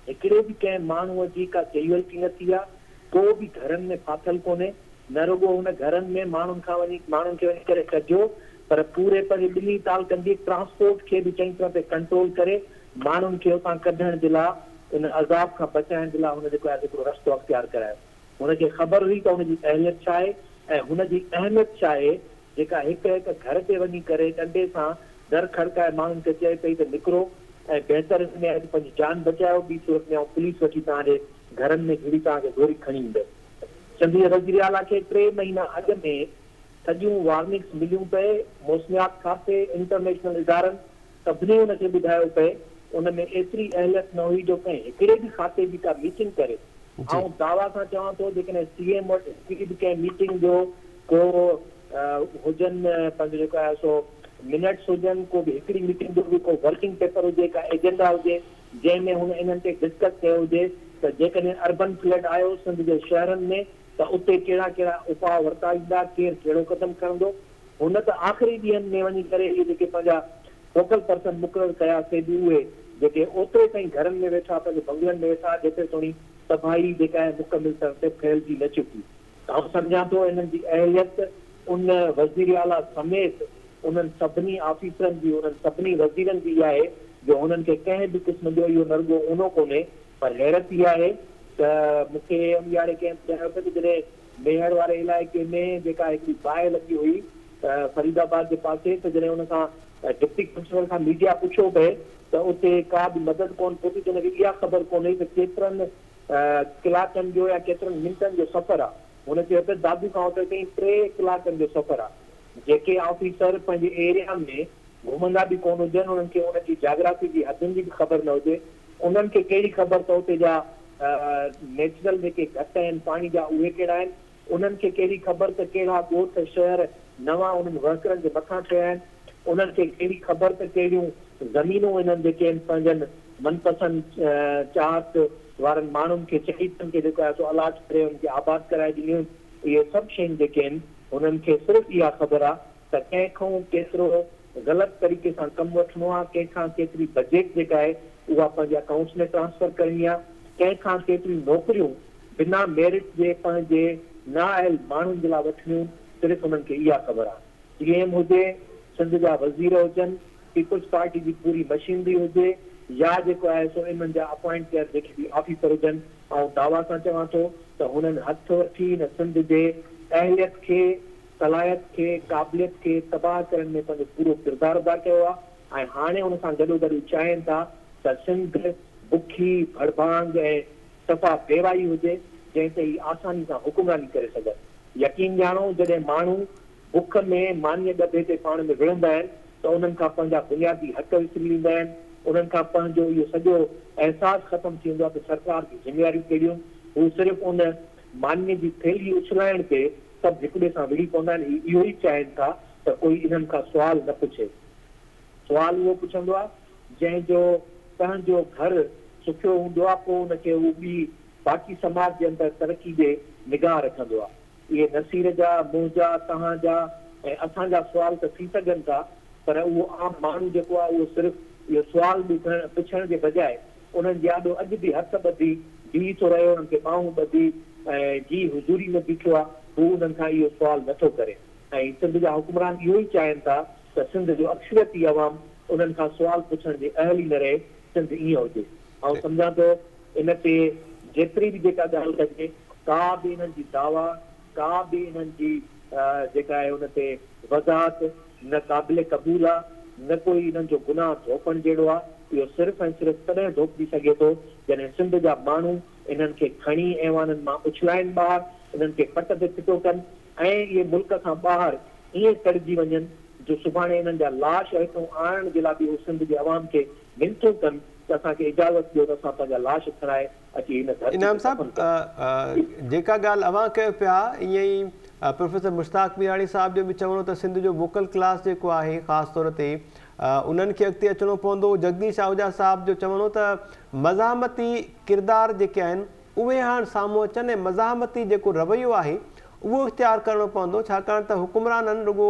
हिकिड़े बि कंहिं माण्हूअ जी का कैजुअलिटी न थी आहे, को बि घरनि में फाथल कोन्हे। न रुॻो हुन घरनि में माण्हुनि खे वञी करे कढियो, पर पूरे पंहिंजे 2 तालकनि जी ट्रांसपोर्ट खे बि चङी तरह ते कंट्रोल करे माण्हुनि खे उतां कढण जे लाइ, उन अज़ाब खां बचाइण जे लाइ हुन जेको आहे हिकिड़ो रस्तो अख़्तियार करायो। हुनखे ख़बर हुई त हुनजी अहलियत छा आहे ऐं हुनजी अहमियत छा आहे, जेका हिकु हिकु घर ते वञी करे डंडे सां दर खड़काए माण्हुनि खे चए पई त निकिरो ऐं बहितर में अॼु पंहिंजी जान बचायो, ॿी सूरत में पुलिस वठी तव्हांजे घरनि में घिरी तव्हांखे गोरी खणी ईंदे। सिंध जे वज़ीर आला खे 3 महीना अॻु में सॼियूं वार्निंग्स मिलियूं पए, मौसमियात खाते, इंटरनेशनल इदारनि सभिनी हुनखे ॿुधायो पए। उन में एतिरी अहलियत न हुई जो कंहिं हिकिड़े बि खाते जी का मीटिंग करे। ऐं दावा सां चवां थो जेकॾहिं CM वटि हिकिड़ी बि कंहिं मीटिंग जो को हुजनि, पंहिंजो जेको आहे सो मिनट्स हुजनि, को बि हिकिड़ी मीटिंग जो बि को वर्किंग पेपर हुजे, का एजेंडा हुजे जंहिंमें हुन इन्हनि ते डिस्कस कयो हुजे त जेकॾहिं अर्बन फ्लड आयो सिंध जे शहरनि में त उते कहिड़ा कहिड़ा उपाउ वरिता ईंदा, केरु कहिड़ो क़दम खणंदो। हुन त आख़िरी ॾींहंनि में वञी करे इहे जेके पंहिंजा फोकल पर्सन मुक़ररु कयासीं बि उहे जेके ओतिरे ताईं घरनि में वेठा, पंहिंजे बंगलनि में वेठा, जेतिरे ताईं तबाही जेका आहे मुकमिल तरह ते फैलिजी न चुकी। आउं सम्झां थो इन्हनि जी अहलियत उन वज़ीर आला समेत उन्हनि सभिनी ऑफिसरनि जी, उन्हनि सभिनी वज़ीरनि जी आहे जो हुननि खे कंहिं बि क़िस्म जो इहो न रुॻो ऊनो कोन्हे। पर हैरत इहा आहे त मूंखे यारे कंहिं ॿुधायो पियो त जॾहिं मेहर वारे इलाइक़े में जेका हिकिड़ी बाहि लॻी हुई फरीदाबाद जे पासे, त जॾहिं हुन खां डिप्टी कमिश्नर खां मीडिया पुछियो पिए त उते का बि मदद कोन पहुती, त हुनखे इहा ख़बर कोन्हे त केतिरनि कलाकनि जो या केतिरनि मिंटनि जो सफ़र आहे। हुन चयो त दादू खां उते ताईं 3 कलाकनि जो सफ़र आहे। जेके ऑफिसर पंहिंजे एरिया में घुमंदा बि कोन हुजनि, उन्हनि खे उनजी जाग्राफी जी हदुनि जी बि ख़बर न हुजे, उन्हनि खे कहिड़ी ख़बर त उते जा नेचुरल जेके घट आहिनि पाणी जा उहे कहिड़ा आहिनि, उन्हनि खे कहिड़ी ख़बर त कहिड़ा ॻोठ शहर नवां उन्हनि वर्करनि जे मथां ठहिया आहिनि, उन्हनि खे कहिड़ी ख़बर त कहिड़ियूं ज़मीनूं इन्हनि जेके आहिनि पंहिंजनि मनपसंदि चाहत वारनि माण्हुनि खे शहीदनि खे जेको आहे सो अलाट करे उनखे आबाद कराए ॾिनियूं। इहे सभु शयूं जेके आहिनि हुननि खे सिर्फ़ु इहा ख़बर आहे त कंहिंखां केतिरो ग़लति तरीक़े सां कमु वठिणो आहे, कंहिंखां केतिरी बजेट जेका आहे उहा पंहिंजे अकाउंट्स में ट्रांसफर करणी आहे, कंहिंखां केतिरी नौकरियूं बिना मेरिट जे पंहिंजे नाअहल माण्हुनि जे लाइ वठणियूं, सिर्फ़ु हुननि खे इहा ख़बर आहे। CM हुजे, सिंध जा वज़ीर हुजनि, पीपुल्स पार्टी जी पूरी मशीनरी हुजे, या जेको आहे सो इन्हनि जा अपॉइंट कयल जेके बि ऑफिसर हुजनि, ऐं दावा सां चवां थो त हुननि हथ वठी हिन सिंध जे अहलियत खे, सलाहियत खे, क़ाबिलियत खे तबाह करण में पंहिंजो पूरो किरदारु अदा कयो आहे। ऐं हाणे हुन सां गॾोगॾु चाहिनि था त सिंध बुखी, भड़भांग ऐं सफ़ा बेवाई हुजे, जंहिं ते ई आसानी सां हुकुमरानी करे सघनि। यकीन ॼाणो जॾहिं माण्हू बुख में मान्य गधे ते पाण में विढ़ंदा आहिनि त उन्हनि खां पंहिंजा बुनियादी हक़ विसरी वेंदा आहिनि, उन्हनि खां पंहिंजो इहो सॼो अहसासु ख़तमु थी वेंदो आहे त सरकार जी ज़िम्मेवारियूं कहिड़ियूं। हू सिर्फ़ु उन मान्य जी थैली उछलाइण ते सभु हिक ॿिए सां विड़ी पवंदा आहिनि। इहो ई चाहिनि था त कोई इन्हनि खां सुवाल न पुछे। सुवाल उहो पुछंदो आहे जंहिंजो पंहिंजो घर सुखियो हूंदो आहे, पोइ हुनखे उहो ॿी बाक़ी समाज जे अंदरि तरक़ी ॾे निगाह रखंदो आहे। इहे नसीर जा, मुंहिंजा, तव्हांजा ऐं असांजा सुवाल त थी सघनि था, पर उहो आम माण्हू जेको आहे उहो सिर्फ़ु इहो सुवाल पुछण जे बजाए उन्हनि जे अॼु बि हथ ॿधी बीह थो रहे, उन्हनि खे ॿाहूं ॿधी ऐं जी हुजूरी में बीठो आहे। हू उन्हनि खां इहो सुवाल नथो करे ऐं सिंध जा हुकुमरान इहो ई चाहिनि था त सिंध जो अक्सरियती अवाम उन्हनि खां सुवाल पुछण जे अहल ई न रहे, सिंध ईअं हुजे। ऐं सम्झां थो इन ते जेतिरी बि जेका ॻाल्हि कजे, का बि इन्हनि जी दावा, का बि इन्हनि जी जेका आहे उन ते वज़ाहत न क़ाबिल क़बूल आहे, न कोई इन्हनि जो गुनाह धोपण जहिड़ो आहे। इहो सिर्फ़ु ऐं सिर्फ़ु तॾहिं धोपी सघे थो जॾहिं सिंध जा माण्हू इन्हनि खे खणी ऐवाननि मां उछलाइनि ॿाहिरि, इन्हनि खे पट ते फिटो कनि ऐं इहे मुल्क खां ॿाहिरि ईअं कढिजी वञनि जो सुभाणे इन्हनि जा लाश हितां आणण जे लाइ बि उहे सिंध जे अवाम खे मिनतूं कनि त असांखे इजाज़त ॾियो त असां पंहिंजा लाश खणाए अची हिन धरती ते इनाम दफ़न कयूं। साहब, जेका ॻाल्हि अव्हां कयो पिया ईअं ई प्रोफेसर मुश्ताक मीराणी साहब जो बि चवणो त सिंध जो वोकल क्लास जेको आहे ख़ासि तौर ते उन्हनि खे अॻिते अचिणो पवंदो। जगदीश आहूजा साहब जो चवणो त मज़ामती किरदार जेके आहिनि उहे हाणे साम्हूं अचनि ऐं मज़ामती जेको रवैयो आहे उहो इख़्तियार करणो पवंदो, छाकाणि त हुकुमराननि रुॻो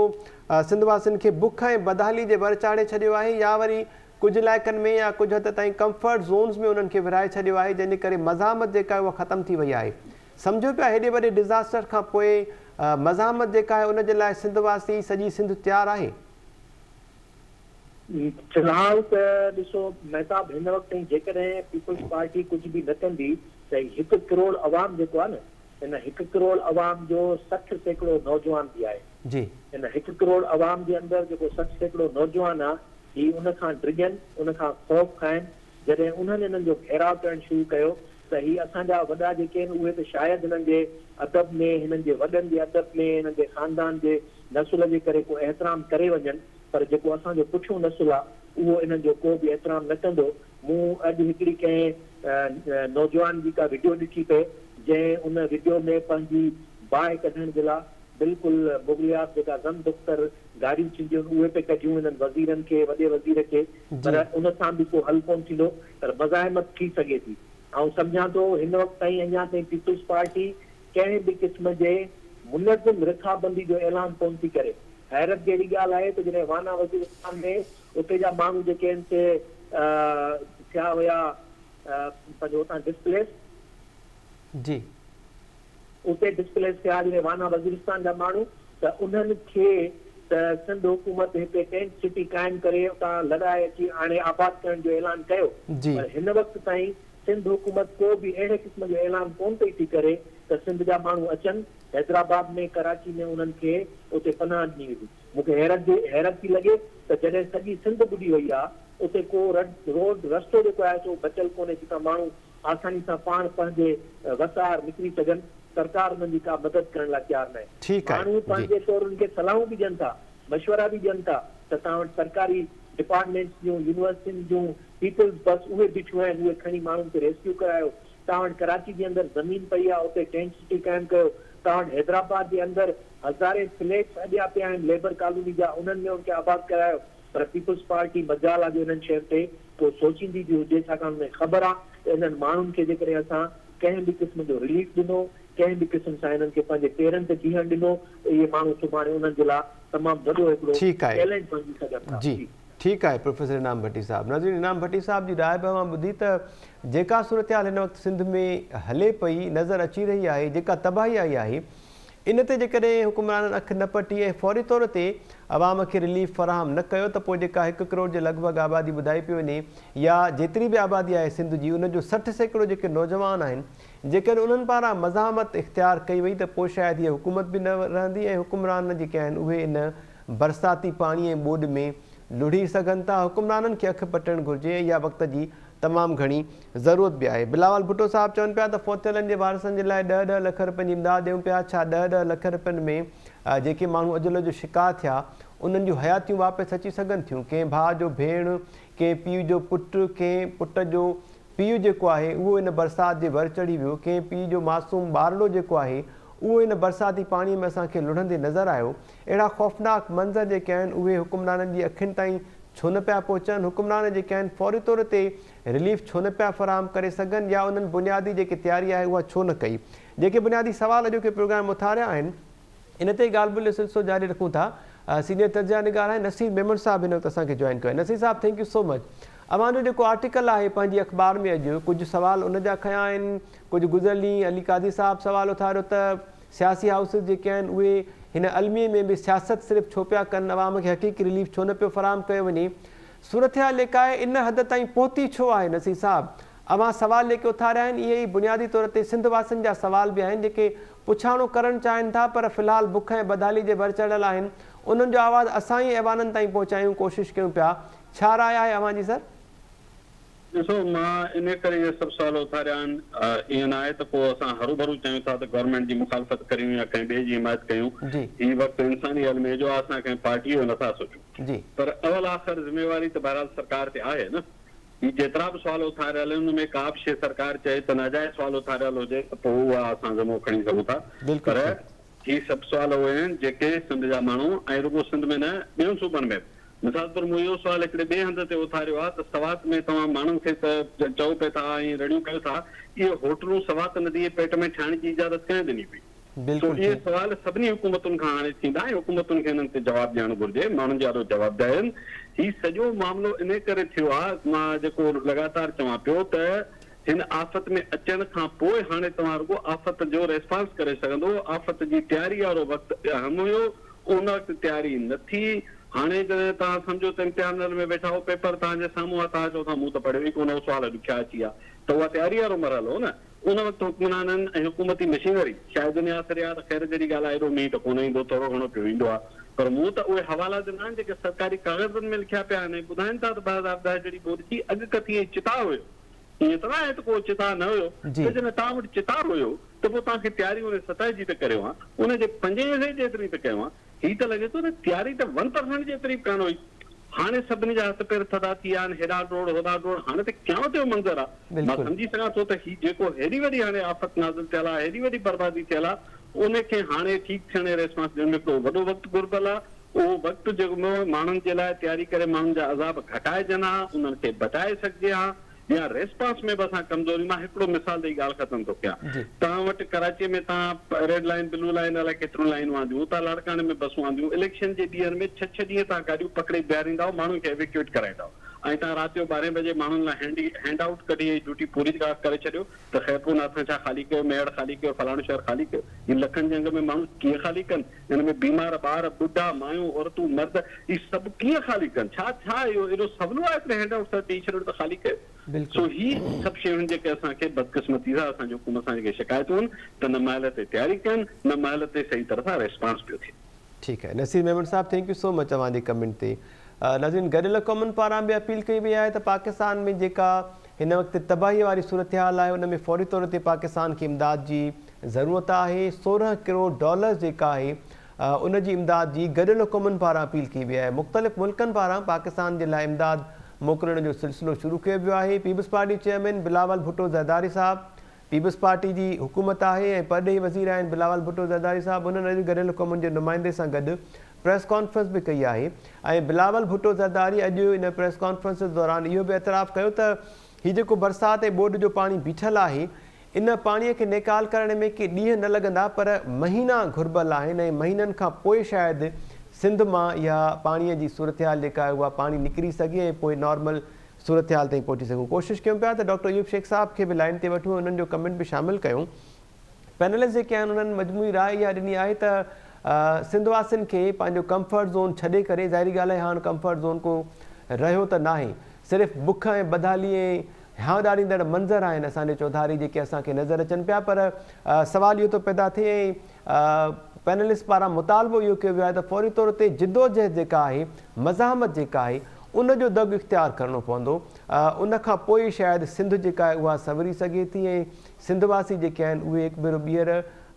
सिंध वासियुनि खे बुख ऐं बदहाली जे भर चाढ़े छॾियो आहे या वरी कुझु इलाइक़नि में या कुझु हद ताईं कंफर्ट ज़ोन्स में उन्हनि खे विराए छॾियो आहे, जंहिंजे करे मज़ामत जेका आहे उहा ख़तमु थी वई आहे। सम्झो पिया हेॾे वॾे डिज़ास्टर खां पोइ मज़ामत जेका आहे उन जे लाइ सिंध वासी सॼी सिंध तयारु आहे? फ़िलहाल त ॾिसो महताब, हिन वक़्तु ताईं जेकॾहिं पीपल्स पार्टी कुझु बि न कंदी त 1 करोड़ अवाम जेको आहे न, हिन 1 करोड़ अवाम जो 60% नौजवान बि आहे जी। हिन 1 करोड़ अवाम जे अंदरि जेको 60% नौजवान आहे, ही उन खां डिॼनि, उन खां ख़ौफ़ खाइनि। जॾहिं उन्हनि इन्हनि जो घेराव करणु शुरू कयो त ही असांजा वॾा जेके आहिनि उहे त शायदि हिननि जे अदब में, हिननि जे वॾनि जे अदब में, हिननि जे ख़ानदान जे नसुल जे करे को एतिराम करे वञनि, पर जेको असांजो पुठियों नसुल आहे उहो इन्हनि जो को बि एतिराम न कंदो। मूं अॼु हिकिड़ी कंहिं नौजवान जी का वीडियो ॾिठी पए, जंहिं उन वीडियो में पंहिंजी बाहि कढण जे लाइ बिल्कुलु मुगलियात जेका ज़म दुख्तर गाड़ियूं थींदियूं आहिनि उहे पे कढियूं हिननि वज़ीरनि खे, वॾे वज़ीर खे, पर उन सां बि को हल कोन थींदो, पर मज़ाहिमत थी सघे थी। ऐं सम्झां थो हिन वक़्तु ताईं अञा ताईं पीपल्स पार्टी कंहिं बि क़िस्म जे मुनज़िम रिथाबंदी जो ऐलान कोन थी करे। हैरत जहिड़ी ॻाल्हि आहे त जॾहिं वाना वज़ीरिस्तान में उते जा माण्हू जेके आहिनि से थिया हुया पंहिंजो हुतां डिस्प्लेस जी, उते डिस्प्लेस थिया जॾहिं वाना वज़ीरिस्तान जा माण्हू, त उन्हनि खे त सिंध हुकूमत हिते टेंट सिटी क़ाइमु करे उतां लॻाए अची हाणे आबाद करण जो ऐलान कयो, पर हिन वक़्तु ताईं सिंध हुकूमत को बि अहिड़े क़िस्म जो ऐलान कोन पई थी करे त सिंध जा माण्हू अचनि। हैदराबाद में, कराची में उन्हनि खे उते पनाह ॾिनी वेंदी। मूंखे हैरत थी लॻे त जॾहिं सॼी सिंध ॿुॾी वई आहे उते को रोड रस्तो जेको आहे सो बचियल कोन्हे जितां माण्हू आसानी सां पाण पंहिंजे वसार निकिरी सघनि। सरकार उन्हनि जी का मदद करण लाइ तयारु न आहे। माण्हू पंहिंजे तौरु उन्हनि खे सलाहूं बि ॾियनि था, मशवरा बि ॾियनि था त तव्हां वटि सरकारी डिपार्टमेंट्स जूं, यूनिवर्सिटियुनि जूं पीपल्स बस उहे बीठियूं आहिनि, उहे खणी माण्हुनि खे रेस्क्यू करायो। तव्हां वटि कराची जे अंदरि ज़मीन पई आहे, उते टेंट सिटी क़ाइमु कयो। तव्हां वटि हैदराबाद जे अंदरि हज़ारे फ्लैट्स अॻियां पिया आहिनि लेबर कॉलोनी जा, उन्हनि में उनखे आबाद करायो। पर पीपल्स पार्टी मजाल आहे जो इन्हनि शयुनि ते को सोचींदी बि हुजे, छाकाणि उनखे ख़बर आहे त इन्हनि माण्हुनि खे जेकॾहिं असां कंहिं बि क़िस्म जो रिलीफ ॾिनो, कंहिं बि क़िस्म सां हिननि खे पंहिंजे पेरनि ते बीहण ॾिनो, इहे माण्हू सुभाणे उन्हनि जे लाइ तमामु वॾो हिकिड़ो चैलेंज बणिजी सघनि था। जी, ठीकु आहे प्रोफेसर इनाम भट्टी साहब। नाज़रीन, इनाम भट्टी साहब जी राय बि मां ॿुधी त जेका सूरत हाल हिन वक़्तु सिंध में हले पई नज़र अची रही आहे, जेका तबाही आई आहे, इन ते जेकॾहिं हुकुमराननि अखि न पटी ऐं फौरी तौर ते अवाम खे रिलीफ फ़राहम न कयो त पोइ जेका 1 करोड़ जे लॻभॻि आबादी ॿुधाई पई वञे या जेतिरी बि आबादी आहे सिंध जी, उन जो 60% जेके नौजवान आहिनि, जेकॾहिं उन्हनि पारां मज़ामत इख़्तियार कई वई त पोइ शायदि हीअ हुकूमत बि न रहंदी ऐं हुकुमरान जेके आहिनि उहे इन बरसाती पाणी ऐं ॿोॾि में लुढ़ी सघनि था। हुकुमराननि खे अखि पटणु घुरिजे, इहा वक़्त जी तमामु घणी ज़रूरत बि आहे। बिलावल भुट्टो साहब चवनि पिया त फ़ौतियलनि जे वारसनि जे लाइ 10-10 लख रुपयनि जी इमदाद ॾियूं पिया। छा 10-10 लख रुपयनि में जेके माण्हू अजुल जो शिकार थिया उन्हनि जूं हयातियूं वापसि अची सघनि थियूं? कंहिं भाउ जो भेण, कंहिं पीउ जो पुटु, कंहिं पुट जो पीउ जेको आहे उहो इन बरसाति जे भर चढ़ी वियो, कंहिं पीउ जो मासूम ॿारड़ो जेको आहे उहो इन बरसाती पाणीअ में असांखे लुढ़ंदे नज़र आयो। अहिड़ा ख़ौफ़नाक मंज़र जेके आहिनि उहे हुकुमराननि जी अखियुनि ताईं छो न पिया पहुचनि? हुकुमरान जेके आहिनि फौरी तौर ते रिलीफ छो न पिया फ़राहम करे सघनि या उन्हनि बुनियादी जेकी तयारी आहे उहा छो न कई? जेके बुनियादी सवाल अॼोके प्रोग्राम उथारिया आहिनि, इन ते ॻाल्हि ॿोल जो सिलसिलो जारी रखूं था। सीनियर तर्जुमा निगार आहे नसीर मेमन साहब हिन वक़्तु असांखे जॉइन कयो आहे। नसीर साहब, थैंक यू सो मच। अवांजो जेको आर्टिकल आहे पंहिंजी अख़बार में अॼु, कुझु सवाल उन जा खयां आहिनि, कुझु गुज़िरियल ॾींहुं अली कादी साहब सवाल उथारियो त सियासी हाउसिस जेके आहिनि उहे हिन अलमीअ में बि सियासत सिर्फ़ु छो पिया कनि, अवाम खे हक़ीक़ी रिलीफ छो न पियो फ़राहम कयो वञे, सूरत हाल जेका आहे इन हद ताईं पहुती छो आहे? नसीर साहब, अवां सवाल जेके उथारिया आहिनि इहे ई बुनियादी तौर ते सिंध वासियुनि जा सवाल बि आहिनि जेके पुछाणो करणु चाहिनि था, पर फ़िलहाल बुख ऐं बदहाली जे भर चढ़ियल आहिनि। उन्हनि जो आवाज़ु असां ई ऐवाननि ताईं पहुचायूं, कोशिशि कयूं पिया। छा राय आहे अवां जी सर? ॾिसो, मां इन करे इहे सभु सुवाल उथारिया आहिनि। ईअं न आहे त पोइ असां हरू भरू चयूं था त गवर्नमेंट जी मुखालफ़त करियूं या कंहिं ॿिए जी हिमायत कयूं। हीउ वक़्तु इंसानी अलमे जो आहे, असां कंहिं पार्टीअ जो नथा सोचूं। पर अवल आख़िर ज़िम्मेवारी त बहरहाल सरकार ते आहे न। हीउ जेतिरा बि सुवाल उथारियल आहिनि उन में का बि शइ सरकार चए त नाजाइज़ सुवाल उथारियल हुजे त पोइ उहा असां ज़िम्मो खणी सघूं था। पर हीउ सभु सुवाल उहे आहिनि जेके सिंध जा माण्हू ऐं रुॻो सिंध में न ॿियनि सूबनि में, मिसाल तौर मूं इहो सुवाल हिकिड़े ॿिए हंध ते उथारियो आहे त सवात में तव्हां माण्हुनि खे त चओ पिया था ऐं रड़ियूं कयो था, इहे होटलूं सवात नदी जे पेट में ठाहिण जी इजाज़त कंहिं ॾिनी पई? इहे सुवाल सभिनी हुकूमतुनि खां हाणे थींदा ऐं हुकूमतुनि खे हिननि ते जवाबु ॾियणु घुरिजे। माण्हुनि जा ॾाढो जवाबदार आहिनि। हीउ सॼो मामिलो इन करे थियो आहे, मां जेको लगातार चवां पियो त हिन आफ़त में अचण खां पोइ हाणे तव्हां रुॻो आफ़त जो रेस्पॉन्स करे सघंदो। आफ़त जी तयारी वारो वक़्तु अहम हुयो, उन वक़्तु तयारी न थी। हाणे जॾहिं तव्हां सम्झो त इम्तिहान में वेठा हो, पेपर तव्हांजे साम्हूं आहे, तव्हां चओ था मूं त पढ़ियो ई कोन, सुवाल ॾुखिया अची विया, त उहा तयारी वारो मरहलो हो न। उन वक़्तु हुक्मराननि ऐं हुकूमती मशीनरी शायदि दुनिया असर आहे त ख़ैर जहिड़ी ॻाल्हि आहे, एॾो मींहुं त कोन ईंदो, थोरो घणो पियो ईंदो आहे। पर मूं त उहे हवाला ॾिना आहिनि जेके सरकारी कागज़नि में लिखिया पिया आहिनि, ॿुधाइनि था त 2010 जहिड़ी ॿोॾि थी, अॻकथी चिता हुयो। ईअं त न आहे त को चिता न हुयो, त जॾहिं तव्हां वटि चितार हुयो त पोइ तव्हांखे तयारी उन सतह जी त करियो आहे, उनजे 5 जेतिरी त कयो आहे। हीअ त लॻे थो न तयारी त 1% जेतिरी बि कान हुई। हाणे सभिनी जा हथ पेर थधा थी विया आहिनि, हेॾा ॾोड़ होॾा ॾोड़, हाणे त क़यामत जो मंज़र आहे। मां सम्झी सघां थो त हीउ जेको हेॾी वॾी हाणे आफ़त नाज़िल थियल आहे, हेॾी वॾी बर्बादी थियल आहे, उनखे हाणे ठीकु थियण रेस्पॉन्स ॾियण में हिकिड़ो वॾो वक़्तु घुरिबल आहे। उहो वक़्तु जेको माण्हुनि जे लाइ तयारी करे माण्हुनि जा अज़ाब घटाइजनि हा, उन्हनि खे बचाए सघिजे हा, या रेस्पॉन्स में बि असां कमज़ोरी। मां हिकिड़ो मिसाल ॾेई ॻाल्हि ख़तमु थो कयां। तव्हां वटि कराचीअ में तव्हां रेड लाइन ब्लू लाइन अलाए केतिरियूं लाइनूं आंदियूं, उतां लाड़काणे में बसूं आंदियूं, इलेक्शन जे ॾींहंनि में 6 ॾींहं तव्हां गाॾियूं पकिड़े बीहारींदा, माण्हुनि खे एवेक्यूएट कराईंदा, ऐं तव्हां राति जो 12 बजे माण्हुनि लाइ हैंड आउट कढी ड्यूटी पूरी करे छॾियो त ख़ैरपुर छा ख़ाली कयो, मेड़ ख़ाली कयो, फलाणो शहर ख़ाली कयो। हीअ लखनि जे अंग में माण्हू कीअं ख़ाली कनि? हिन में बीमार ॿार, बुढा, मायूं, औरतूं, मर्द, इहे सभु कीअं ख़ाली कनि? छा इहो एॾो सवलो आहे हिकिड़े हैंड आउट ॾेई छॾियो त ख़ाली कयो? सो ही सभु शयूं जेके असांखे बदकिस्मती सां असांजी हुकूमत सां जेके शिकायतूं आहिनि त न महिल ते तयारी कनि, न महिल ते सही तरह सां रेस्पॉन्स पियो थिए। ठीकु आहे नसीर मेमन साहब, थैंक यू सो मच तव्हांजे कमेंट ते। नाज़रीन, गॾियल क़ौमुनि पारां बि अपील कई वई आहे त पाकिस्तान में जेका हिन वक़्तु तबाही वारी सूरत हाल आहे उन में फौरी तौर ते पाकिस्तान खे इमदाद जी ज़रूरत आहे। $16 करोड़ जेका आहे उन जी इमदाद जी गॾियल क़ौमुनि पारां अपील कई वई आहे। मुख़्तलिफ़ मुल्कनि पारां पाकिस्तान जे लाइ इमदाद मोकिलण जो सिलसिलो शुरू कयो वियो आहे। पीपल्स पार्टी चेयरमैन बिलावल भुट्टो ज़रदारी साहब, पीपल्स पार्टी जी हुकूमत आहे ऐं परॾेही वज़ीर आहिनि बिलावल भुट्टो ज़रदारी साहब, उन्हनि अॼु गॾियल क़ौमुनि जे नुमाइंदे सां गॾु प्रेस कॉन्फ्रेंस बि कई आहे। ऐं बिलावल भुट्टो ज़रदारी अॼु इन प्रेस कॉन्फ्रेंस जे दौरान इहो बि एतिराफ़ कयो त हीउ जेको बरसाति ऐं ॿोॾि जो पाणी बीठल आहे, इन पाणीअ खे निकाल करण में के ॾींहं न लॻंदा, पर महीना घुरिबल आहिनि ऐं महीननि खां पोइ शायदि सिंध मां इहा पाणीअ जी सूरत हाल जेका आहे उहा पाणी निकिरी सघे ऐं पोइ नॉर्मल सूरत हाल ताईं पहुची सघूं। कोशिशि कयूं पिया त डॉक्टर अयूब शेख साहब खे बि लाइन ते वठूं, उन्हनि जो कमेंट बि शामिलु कयूं। पैनलिस्ट जेके आहिनि उन्हनि मजमूई राय इहा ॾिनी आहे त सिंध वासियुनि खे पंहिंजो कंफर्ट ज़ोन छॾे करे, ज़ाहिरी ॻाल्हि आहे हाणे कंफर्ट ज़ोन को रहियो त नाहे, सिर्फ़ु बुख ऐं बदहाली ऐं हियाउ ॾारींदड़ मंज़र आहिनि असांजे चौधारी जेके असांखे नज़र अचनि पिया। पर सवाल इहो थो पैदा थिए ऐं पैनलिस्ट पारां मुतालबो इहो कयो वियो आहे त फौरी तौर ते जिदोजहद जेका आहे, मज़ाहमत जेका आहे, उनजो दग इख़्तियार करणो पवंदो। उन खां पोइ शायदि सिंध जेका आहे उहा सवरी सघे थी ऐं सिंधवासी जेके आहिनि उहे हिकु भेरो ॿीहर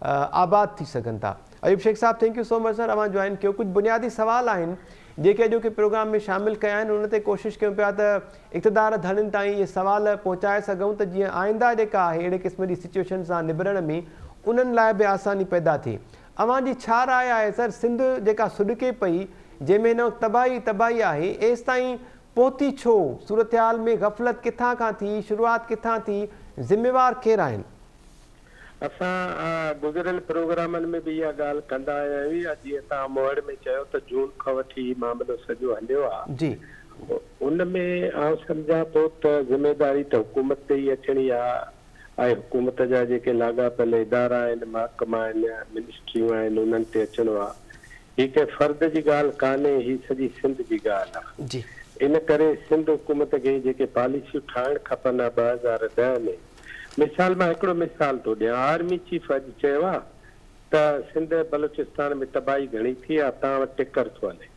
आबाद थी सघनि था। Ayub Sheikh sahab, thank you so much sir, अवां जॉइन कयो। कुझु बुनियादी सवाल आहिनि जेके अॼोके प्रोग्राम में शामिलु कया आहिनि, उन ते कोशिशि कयूं पिया त इक़्तिदार धड़नि ताईं इहे सवाल पहुचाए सघूं त जीअं आईंदा जेका आहे अहिड़े क़िस्म जी सिचुएशन सां निबरण में उन्हनि लाइ बि आसानी पैदा थिए। अवां जी छा राय आहे सर? सिंध जेका सुॾके पई, जंहिंमें हिन तबाही आहे, एसि ताईं पहुती छो? सूरत हाल में गफ़लत किथां खां थी, शुरूआत किथां थी, ज़िम्मेवार केरु आहिनि? असां गुज़िरियल प्रोग्रामनि में बि इहा ॻाल्हि कंदा आया आहियूं। जीअं तव्हां मोहर में चयो त जून खां वठी मामिलो सॼो हलियो आहे जी, उन में आउं सम्झां थो त ज़िमेदारी त हुकूमत ते ई अचणी आहे। ऐं हुकूमत जा जेके लाॻापियल इदारा आहिनि, महकमा आहिनि, मिनिस्ट्रियूं आहिनि, उन्हनि ते अचिणो आहे। ही के फर्द जी ॻाल्हि कान्हे, ही सॼी सिंध जी ॻाल्हि आहे। इन करे सिंध हुकूमत खे जेके पॉलिसियूं ठाहिण खपनि 2010 में। मिसाल मां हिकिड़ो मिसाल थो ॾियां। आर्मी चीफ अॼु चयो आहे त सिंध बलूचिस्तान में तबाही घणी थी आहे, तव्हां वटि टिकर थो हले।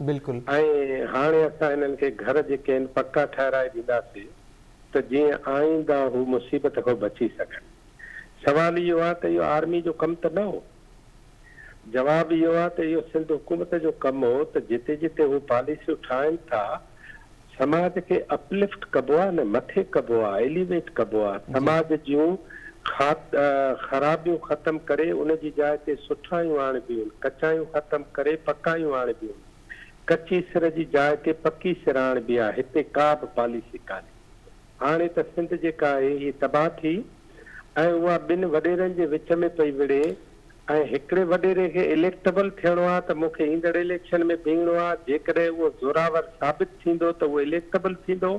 बिल्कुलु। ऐं हाणे असां हिननि खे घर जेके आहिनि पका ठाराए ॾींदासीं त जीअं आईंदा हू मुसीबत खां बची सघनि। सवाल इहो आहे त इहो आर्मी जो कमु त न हो। जवाब इहो आहे त इहो सिंध हुकूमत जो कमु हो त जिते जिते हू पॉलिसियूं ठाहिनि था, समाज खे अपलिफ्ट कबो आहे न, मथे कबो आहे, एलिवेट कबो आहे। समाज जूं ख़राबियूं ख़तम करे उन जी जाइ ते सुठायूं आणबियूं, कचायूं ख़तम करे पकायूं आणबियूं, कची सिर जी जाइ ते पकी सिर आणबी आहे। हिते का बि पॉलिसी कान्हे। हाणे त सिंध जेका आहे हीअ तबाह थी ऐं उहा ॿिनि वॾेरनि जे विच में पई विढ़े। ऐं हिकिड़े वॾेरे खे इलेक्टेबल थियणो आहे त मूंखे ईंदड़ इलेक्शन में बीहणो आहे। जेकॾहिं उहो ज़ोरावर साबित थींदो त उहो इलेक्टेबल थींदो,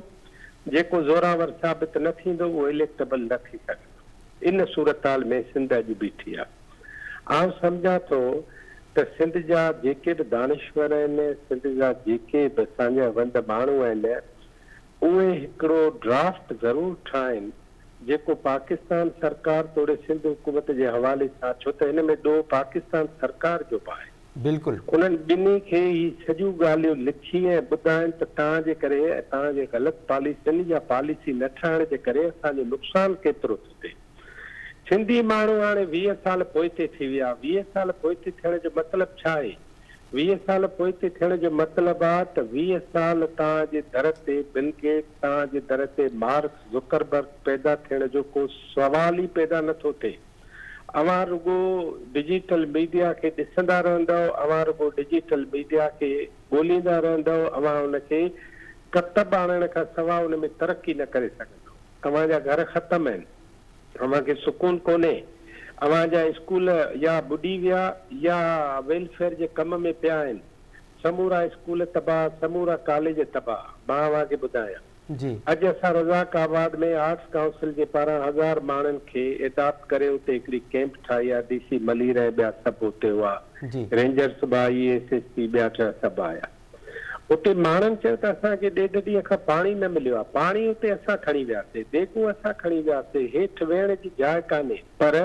जेको ज़ोरावर साबित न थींदो उहो इलेक्टेबल न थी सघंदो। इन सूरताल में सिंध अॼु बीठी आहे। आउं सम्झां थो त सिंध जा जेके बि दानिश्वर आहिनि, सिंध जा जेके बि असांजा वंद माण्हू आहिनि, उहे हिकिड़ो ड्राफ्ट ज़रूरु ठाहिनि जेको पाकिस्तान सरकार तोड़े सिंध हुकूमत जे हवाले सां, छो त हिन में ॾोह पाकिस्तान सरकार जो बि आहे। बिल्कुलु। उन्हनि ॿिन्ही खे ही सॼियूं ॻाल्हियूं लिखी ऐं ॿुधाइनि त तव्हांजे करे, तव्हांजे ग़लति पॉलिसियुनि या पॉलिसी न ठाहिण जे करे असांजो नुक़सानु केतिरो थो थिए। सिंधी माण्हू हाणे 20 साल पोइते थी विया। 20 साल पोइते थियण जो मतिलबु छा आहे? 20 साल पोइते थियण जो मतिलबु आहे त 20 साल तव्हांजे दर ते बिल गेट्स, तव्हांजे दर ते मार्क ज़ुकरबर्ग पैदा थियण जो को सवाल ई पैदा नथो थिए। अवां रुगो डिजिटल मीडिया खे ॾिसंदा रहंदव, अवां रुगो डिजिटल मीडिया खे ॻोल्हींदा रहंदव, अवां हुनखे कतब आणण खां सवाइ हुन में तरक़ी न करे सघंदव। तव्हांजा घर ख़तम आहिनि, अव्हांखे सुकून कोन्हे। अवां जा स्कूल या ॿुॾी विया या वेलफेयर जे कम में पिया आहिनि। समूरा स्कूल तबाह, समूरा कॉलेज तबाह। मां अव्हांखे ॿुधायां, अॼु असां रज़ाकाबाद में आर्ट्स काउंसिल जे पारां 1000 माण्हुनि खे एडॉप्ट करे उते हिकिड़ी कैंप ठाही आहे। DC मलीर ऐं ॿिया सभु उते हुआ, रेंजर्स बि आई, SSP ॿिया सभु आया। उते माण्हुनि चयो त असांखे ॾेढ ॾींहं खां पाणी न मिलियो आहे। पाणी उते असां खणी वियासीं, देगूं असां खणी वियासीं, हेठि वेहण जी जाइ कान्हे। पर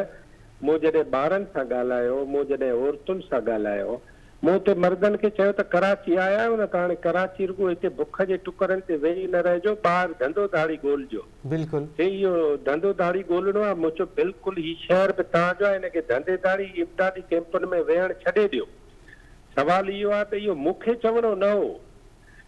मूं जॾहिं ॿारनि सां ॻाल्हायो, मूं जॾहिं औरतुनि सां ॻाल्हायो, मूं हुते मर्दनि खे चयो त कराची आया आहियो न, त हाणे कराची रुगो हिते बुख जे टुकरनि ते वेही न रहिजो, ॿाहिरि धंधो धाड़ी ॻोल्हिजो। बिल्कुलु। इहो धंधो धाड़ी ॻोल्हणो आहे। मूं चयो बिल्कुलु, ही शहर बि तव्हांजो आहे, हिनखे धंधे धाड़ी इमदादी कैंपनि में वेहण छॾे ॾियो। सवाल इहो आहे त इहो मूंखे चवणो न हो,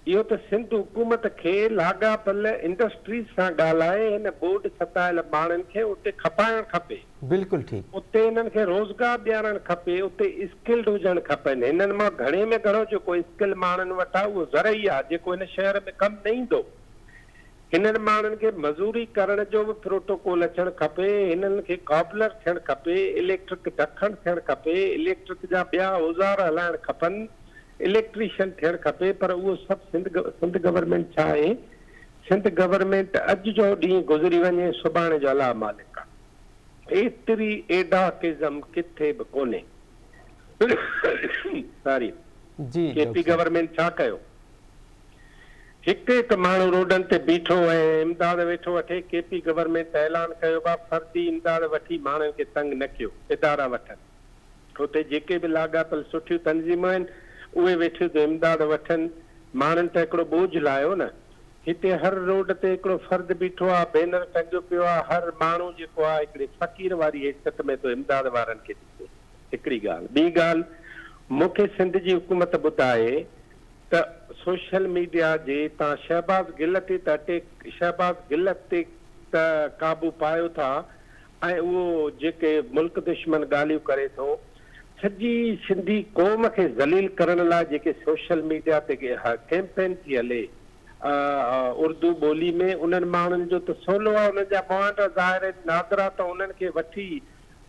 इहो त सिंध हुकूमत खे लाॻापियल इंडस्ट्रीज़ सां ॻाल्हाए हिन बोर्ड सतायल माण्हुनि खे उते खपाइणु खपे। बिल्कुलु ठीकु। उते हिननि खे रोज़गार ॾियारणु खपे, उते स्किल्ड हुजणु खपनि। हिननि मां घणे में घणो जेको स्किल माण्हुनि वटि आहे उहो ज़रई आहे, जेको हिन शहर में कमु न ईंदो। हिननि माण्हुनि खे मज़ूरी करण जो बि प्रोटोकॉल अचणु खपे, हिननि खे कॉबलर थियणु खपे, इलेक्ट्रिक ढकणु थियणु खपे, इलेक्ट्रिक जा ॿिया औज़ार हलाइणु खपनि, इलेक्ट्रीशियन थियणु खपे। पर उहो सभु सिंध गवर्नमेंट छा आहे? सिंध गवर्नमेंट अॼु जो ॾींहुं गुज़री वञे, सुभाणे जो अला मालिक आहे। एतिरी एडाकिज़म किथे बि कोन्हे। सॉरी, KP गवर्नमेंट छा कयो? हिकु हिकु माण्हू रोडनि ते बीठो ऐं इमदाद वेठो वठे। KP गवर्नमेंट ऐलान कयो आहे फर्दी इमदाद वठी माण्हुनि खे तंग न कयो, इदारा वठनि। हुते जेके बि लाॻापियल सुठियूं तंज़ीमूं आहिनि उहे वेठियूं त इमदाद वठनि। माण्हुनि त हिकिड़ो बोझ लाहियो न। हिते हर रोड ते हिकिड़ो फर्द बीठो आहे, बैनर टंगियो पियो आहे। हर माण्हू जेको आहे हिकिड़े फ़क़ीर वारी हैसियत में तो इमदाद वारनि खे ॾिसे। हिकिड़ी ॻाल्हि। ॿी ॻाल्हि, मूंखे सिंध जी हुकूमत ॿुधाए त सोशल मीडिया जे तव्हां शहबाज़ गिल ते त शहबाज़ गिल ते त क़ाबू पायो था ऐं उहो जेके मुल्क दुश्मन ॻाल्हियूं करे थो, सॼी सिंधी क़ौम खे ज़लील करण लाइ जेके सोशल मीडिया ते कैंपेन थी हले उर्दू ॿोली में, उन्हनि माण्हुनि जो त सवलो आहे, उन्हनि जा मुआंदा ज़ाहिर नादरा, त उन्हनि खे वठी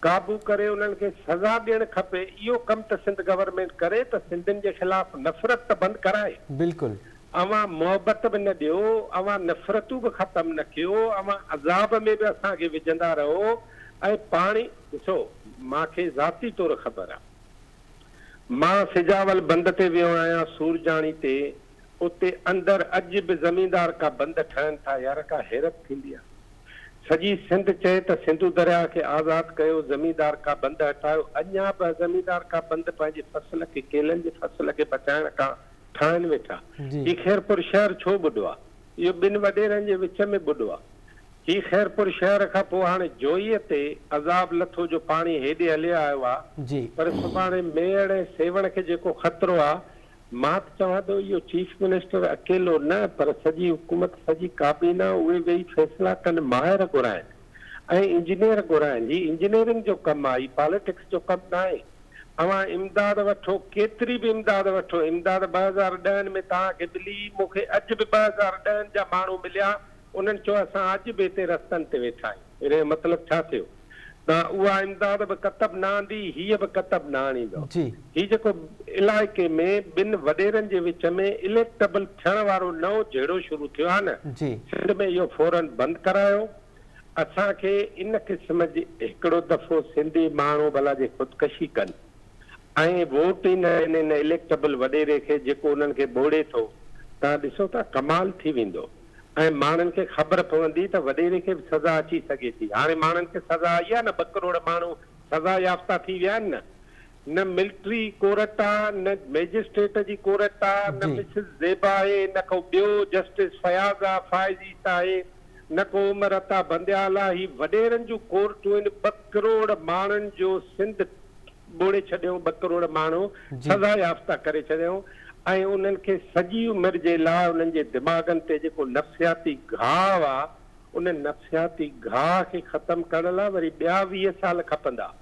काबू करे उन्हनि खे सज़ा ॾियणु खपे। इहो कमु त सिंध गवर्नमेंट करे त सिंधियुनि जे ख़िलाफ़ नफ़रत त बंदि कराए। बिल्कुलु। अवां मोहबत बि न ॾियो, अवां नफ़रतूं बि ख़तमु न कयो, अवां अज़ाब में बि असांखे विझंदा रहो। ऐं पाणी ॾिसो, मूंखे ज़ाती तौरु ख़बर आहे, मां सिजावल बंद ते वियो आहियां, सूरजाणी ते, उते अंदरि अॼु बि ज़मीनदार का बंद ठहनि था, यार का हैरत थींदी आहे। सॼी सिंध चए त सिंधु दरिया खे आज़ादु कयो, ज़मीनदार का बंद हटायो, अञा बि ज़मीनदार का बंद पंहिंजे फसल खे, केलनि जे फसल खे बचाइण खां ठाहिनि वेठा। ही ख़ैरपुर शहर छो ॿुॾो आहे? इहो ॿिनि वॾेरनि जे विच में ॿुॾो आहे। ही ख़ैरपुर शहर खां पोइ हाणे जोईअ ते अज़ाब लथो जो पाणी हेॾे हले आयो आहे, पर सुभाणे मेड़ ऐं सेवण खे जेको ख़तरो आहे, मां त चवां थो इहो चीफ मिनिस्टर अकेलो न, पर सॼी हुकूमत, सॼी काबीना, उहे वेही फ़ैसिला कनि, माहिर घुराइनि ऐं इंजीनियर घुराइनि। ही इंजीनियरिंग जो कमु आहे, पॉलिटिक्स जो कमु न आहे। अवां इमदाद वठो, केतिरी बि इमदाद वठो, इमदाद 2010 में तव्हांखे मिली, मूंखे अॼु बि 2010 जा माण्हू मिलिया, उन्हनि चयो असां अॼु बि हिते रस्तनि ते वेठा आहियूं। इन जो मतिलबु छा थियो? त उहा इमदाद बि कतब न आंदी, हीअ बि कतब न आणींदो। हीउ जेको इलाइक़े में ॿिनि वॾेरनि जे विच में इलेक्टेबल थियण वारो नओं जहिड़ो शुरू थियो आहे न, सिंध में इहो फौरन बंदि करायो। असांखे इन क़िस्म जी हिकिड़ो दफ़ो सिंधी माण्हू भला जे ख़ुदकशी कनि ऐं वोट ई न ॾियनि इलेक्टेबल वॾेरे खे जेको उन्हनि खे बोड़े थो, तव्हां ॾिसो था कमाल थी वेंदो। ऐं माण्हुनि खे ख़बर पवंदी त वॾेरे खे बि सज़ा अची सघे थी। हाणे माण्हुनि खे सज़ा आई आहे न, 2 करोड़ माण्हू सज़ा याफ़्ता थी विया आहिनि न मिलिट्री कोर्ट आहे, न मैजिस्ट्रेट जी कोर्ट आहे, न मिसिस ज़ेबा आहे, न को ॿियो जस्टिस फयाज़ आहे, फाइज़ीत आहे, न को उमर अता बंदियाल आहे। ही वॾेरनि जूं कोर्टूं आहिनि। 2 करोड़ माण्हुनि जो सिंध ॿोड़े छॾियऊं, 2 करोड़ माण्हू सज़ा याफ़्ता करे छॾियऊं। ऐं उन्हनि खे सॼी उमिरि जे लाइ उन्हनि जे दिमाग़नि ते जेको नफ़्सियाती घाव आहे, उन नफ़्सियाती घाव खे ख़तमु करण लाइ वरी ॿिया 20 साल खपंदा।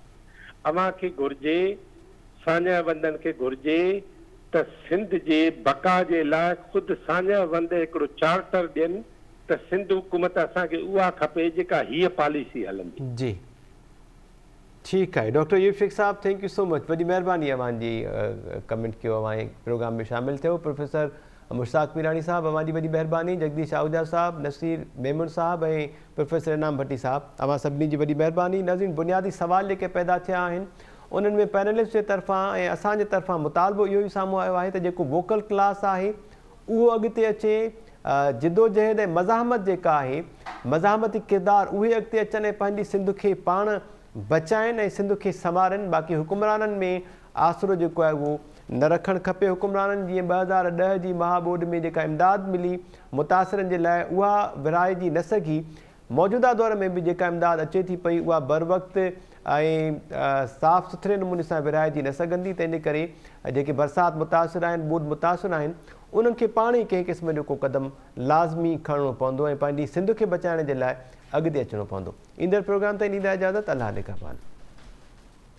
अव्हांखे घुर्जे, सान्या वंदनि खे घुर्जे त सिंध जे बका जे लाइ ख़ुदि सान्या वंद हिकिड़ो चार्टर ॾियनि त सिंध हुकूमत असांखे उहा खपे जेका हीअ पॉलिसी हलंदी। जी ठीकु आहे doctor Ayub Sheikh sahab, thank you so much, वॾी महिरबानी अव्हांजी कमेंट कयो, अव्हां प्रोग्राम में शामिल थियो। प्रोफेसर मुश्ताक मीरानी साहब, अव्हांजी वॾी महिरबानी। जगदीश आहूजा साहब, नसीर मेमन साहब ऐं प्रोफेसर इनाम भट्टी साहब, अव्हां सभिनी जी वॾी महिरबानी। नाज़रीन, बुनियादी सवाल जेके पैदा थिया आहिनि उन्हनि में पैनलिस्ट जे तरफ़ां ऐं असांजे तरफ़ां मुतालबो इहो ई साम्हूं आयो आहे त जेको वोकल क्लास आहे उहो अॻिते अचे, जिदोजहद ऐं मज़ाहमत जेका आहे, मज़ाहमती किरदारु उहे अॻिते अचनि ऐं पंहिंजी सिंध खे पाण बचाइनि ऐं सिंध खे संवारनि। बाक़ी हुकुमराननि में आसिरो जेको आहे उहो न रखणु खपे। हुकुमराननि जीअं 2010 जी महाॿोॾि में जेका इमदाद मिली मुतासिरनि जे लाइ, उहा विराइजी न सघी। मौजूदा दौर में बि जेका इमदाद अचे थी पई उहा बर वक़्तु ऐं साफ़ सुथरे नमूने सां विराइजी न सघंदी। तंहिंजे करे जेके बरसाति मुतासिर आहिनि, ॿोॾि मुतासिर आहिनि, उन्हनि खे पाण ई कंहिं क़िस्म जो को क़दम लाज़मी खणणो पवंदो ऐं पंहिंजी सिंध खे बचाइण जे लाइ अॻिते अचिणो पवंदो। ईंदड़ प्रोग्राम ताईं ॾींदा इजाज़त। अलाह निगहबान।